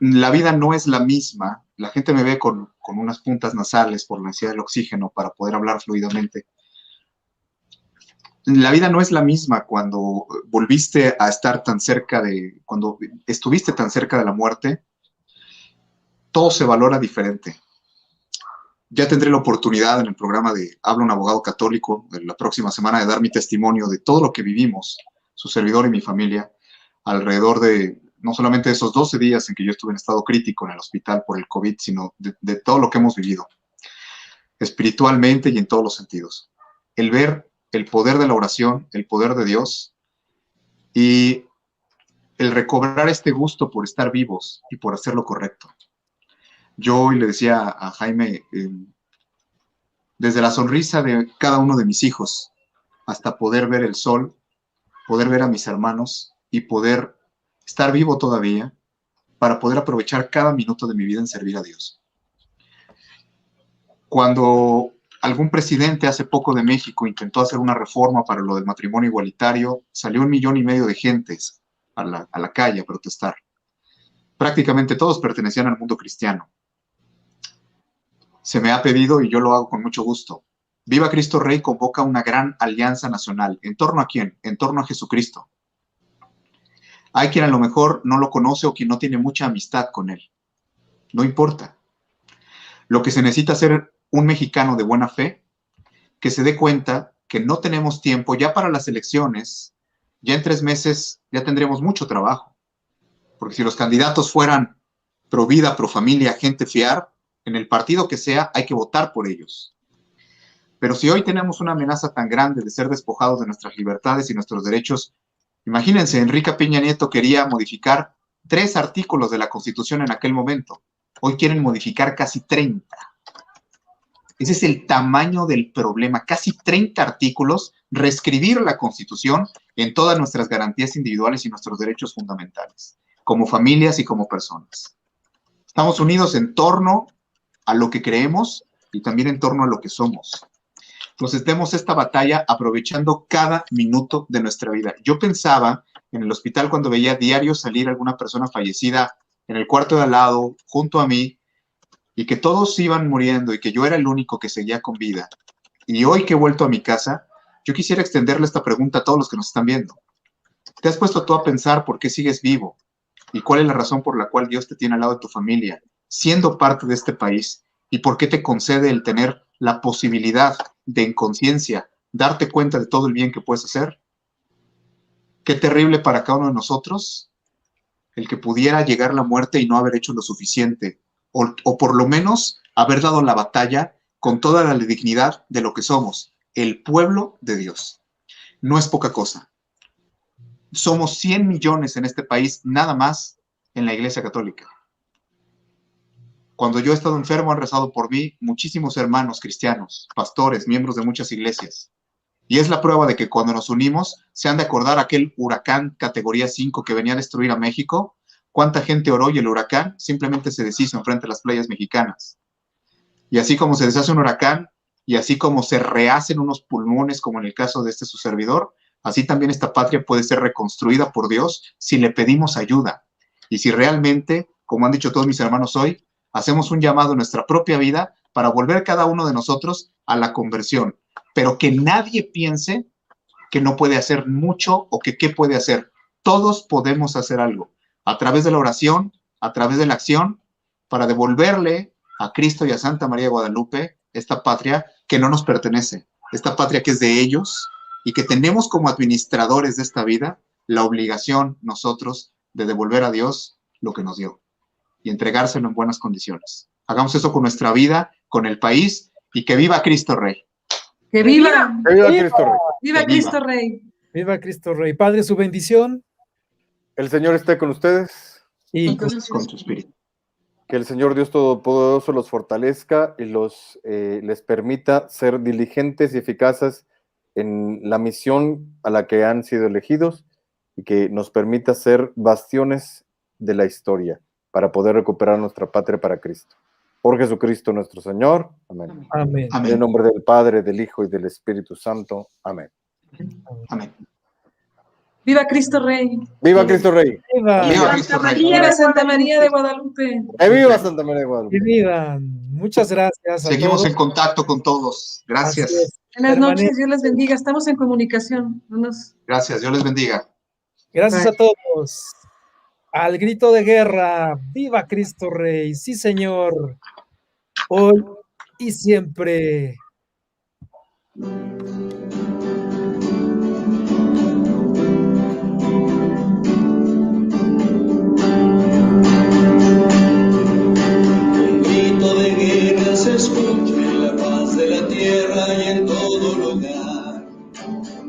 la vida no es la misma. La gente me ve con unas puntas nasales por la necesidad del oxígeno para poder hablar fluidamente. La vida no es la misma cuando volviste a estar cuando estuviste tan cerca de la muerte. Todo se valora diferente. Ya tendré la oportunidad en el programa de Habla un abogado católico de la próxima semana de dar mi testimonio de todo lo que vivimos, su servidor y mi familia, alrededor de no solamente esos 12 días en que yo estuve en estado crítico en el hospital por el COVID, sino de todo lo que hemos vivido, espiritualmente y en todos los sentidos. El ver el poder de la oración, el poder de Dios y el recobrar este gusto por estar vivos y por hacer lo correcto. Yo hoy le decía a Jaime, desde la sonrisa de cada uno de mis hijos, hasta poder ver el sol, poder ver a mis hermanos y poder estar vivo todavía para poder aprovechar cada minuto de mi vida en servir a Dios. Cuando algún presidente hace poco de México intentó hacer una reforma para lo del matrimonio igualitario, salió 1,5 millones de gentes a la calle a protestar. Prácticamente todos pertenecían al mundo cristiano. Se me ha pedido, y yo lo hago con mucho gusto, Viva Cristo Rey convoca una gran alianza nacional. ¿En torno a quién? En torno a Jesucristo. Hay quien a lo mejor no lo conoce o quien no tiene mucha amistad con él. No importa. Lo que se necesita es ser un mexicano de buena fe que se dé cuenta que no tenemos tiempo ya para las elecciones. Ya en 3 meses ya tendremos mucho trabajo. Porque si los candidatos fueran pro vida, pro familia, gente fiar, en el partido que sea, hay que votar por ellos. Pero si hoy tenemos una amenaza tan grande de ser despojados de nuestras libertades y nuestros derechos, imagínense, Enrique Peña Nieto quería modificar 3 artículos de la Constitución en aquel momento. Hoy quieren modificar casi 30. Ese es el tamaño del problema. Casi 30 artículos, reescribir la Constitución en todas nuestras garantías individuales y nuestros derechos fundamentales, como familias y como personas. Estamos unidos en torno a lo que creemos y también en torno a lo que somos. Entonces, demos esta batalla aprovechando cada minuto de nuestra vida. Yo pensaba en el hospital cuando veía diario salir alguna persona fallecida en el cuarto de al lado, junto a mí, y que todos iban muriendo y que yo era el único que seguía con vida. Y hoy que he vuelto a mi casa, yo quisiera extenderle esta pregunta a todos los que nos están viendo. ¿Te has puesto tú a pensar por qué sigues vivo? ¿Y cuál es la razón por la cual Dios te tiene al lado de tu familia, siendo parte de este país? ¿Y por qué te concede el tener la posibilidad de, en conciencia, darte cuenta de todo el bien que puedes hacer? Qué terrible para cada uno de nosotros el que pudiera llegar la muerte y no haber hecho lo suficiente, o por lo menos haber dado la batalla con toda la dignidad de lo que somos, el pueblo de Dios. No es poca cosa. Somos 100 millones en este país, nada más en la Iglesia Católica. Cuando yo he estado enfermo, han rezado por mí muchísimos hermanos cristianos, pastores, miembros de muchas iglesias. Y es la prueba de que cuando nos unimos, se han de acordar aquel huracán categoría 5 que venía a destruir a México. ¿Cuánta gente oró y el huracán simplemente se deshizo enfrente de las playas mexicanas? Y así como se deshace un huracán, y así como se rehacen unos pulmones, como en el caso de su servidor, así también esta patria puede ser reconstruida por Dios si le pedimos ayuda. Y si realmente, como han dicho todos mis hermanos hoy, hacemos un llamado en nuestra propia vida para volver cada uno de nosotros a la conversión. Pero que nadie piense que no puede hacer mucho o que qué puede hacer. Todos podemos hacer algo a través de la oración, a través de la acción, para devolverle a Cristo y a Santa María de Guadalupe esta patria que no nos pertenece, esta patria que es de ellos y que tenemos como administradores de esta vida la obligación nosotros de devolver a Dios lo que nos dio y entregárselo en buenas condiciones. Hagamos eso con nuestra vida, con el país, y que viva Cristo Rey. ¡Que viva! ¡Que viva Cristo Rey! ¡Viva Cristo Rey! Viva Cristo Rey. Padre, su bendición. El Señor esté con ustedes. Y Con tu espíritu. Que el Señor Dios Todopoderoso los fortalezca y les permita ser diligentes y eficaces en la misión a la que han sido elegidos y que nos permita ser bastiones de la historia para poder recuperar nuestra patria para Cristo. Por Jesucristo nuestro Señor. Amén. amén. Amén. En el nombre del Padre, del Hijo y del Espíritu Santo. Amén. Amén. ¡Viva Cristo Rey! ¡Viva Cristo Rey! Viva. Viva Cristo Rey. ¡Viva Santa María de Guadalupe! ¡Viva Santa María de Guadalupe! Que vivan. Muchas gracias a Seguimos todos. en contacto con todos. Así Gracias. es. Buenas Permanece. noches, Dios les bendiga. Estamos en comunicación. Gracias. Dios les bendiga. Gracias a todos. Al grito de guerra, viva Cristo Rey, sí Señor, hoy y siempre. Un grito de guerra se escucha en la paz de la tierra y en todo lugar.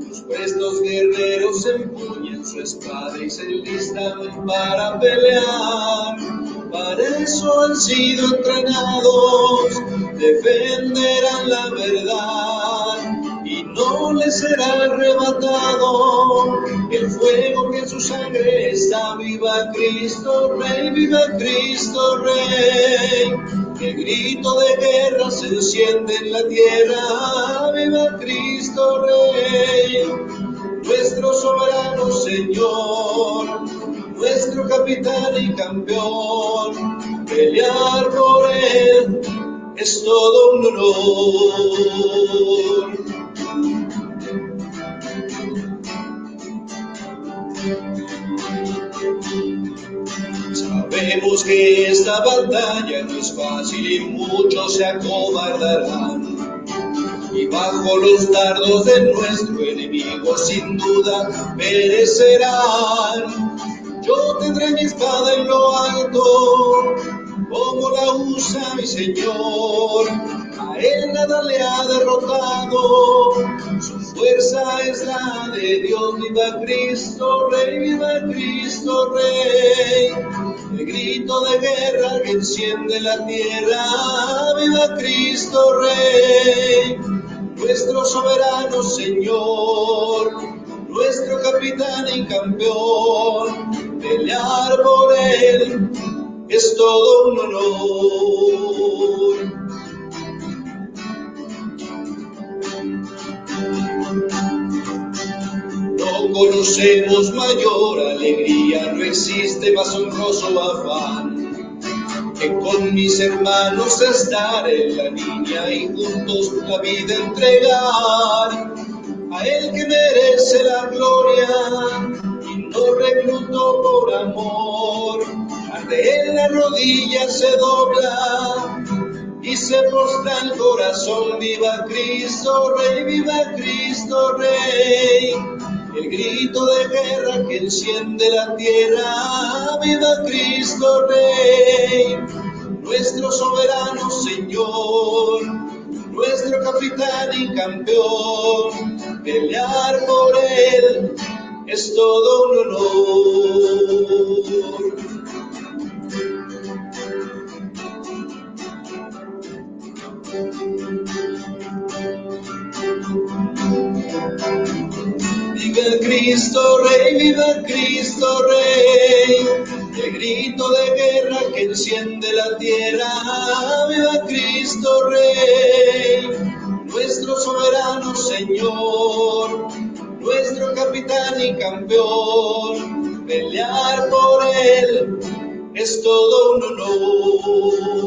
Los puestos guerreros empuñan su espada y se enlistan para pelear. Para eso han sido entrenados, defenderán la verdad y no les será arrebatado el fuego que en su sangre está. Viva Cristo Rey, viva Cristo Rey. El grito de guerra se enciende en la tierra. Viva Cristo Rey, nuestro soberano Señor, nuestro capitán y campeón. Pelear por él es todo un honor. Sabemos que esta batalla no es fácil y muchos se acobardarán. Y bajo los dardos de nuestro enemigo sin duda perecerán. Yo tendré mi espada en lo alto, como la usa mi Señor. A él nada le ha derrotado, su fuerza es la de Dios. Viva Cristo Rey, viva Cristo Rey. El grito de guerra que enciende la tierra. Viva Cristo Rey, nuestro soberano Señor, nuestro capitán y campeón. Pelear por él es todo un honor. no conocemos mayor alegría, no existe más honroso afán que con mis hermanos estar en la línea y juntos la vida entregar a Él que merece la gloria y no reclutó por amor. Ante Él la rodilla se dobla y se postra el corazón. Viva Cristo Rey, viva Cristo Rey. El grito de guerra que enciende la tierra. Viva Cristo Rey, nuestro soberano Señor, nuestro capitán y campeón. Pelear por Él es todo un honor. Viva Cristo Rey, viva Cristo Rey, el grito de guerra que enciende la tierra. Viva Cristo Rey, nuestro soberano Señor, nuestro capitán y campeón. Pelear por Él es todo un honor.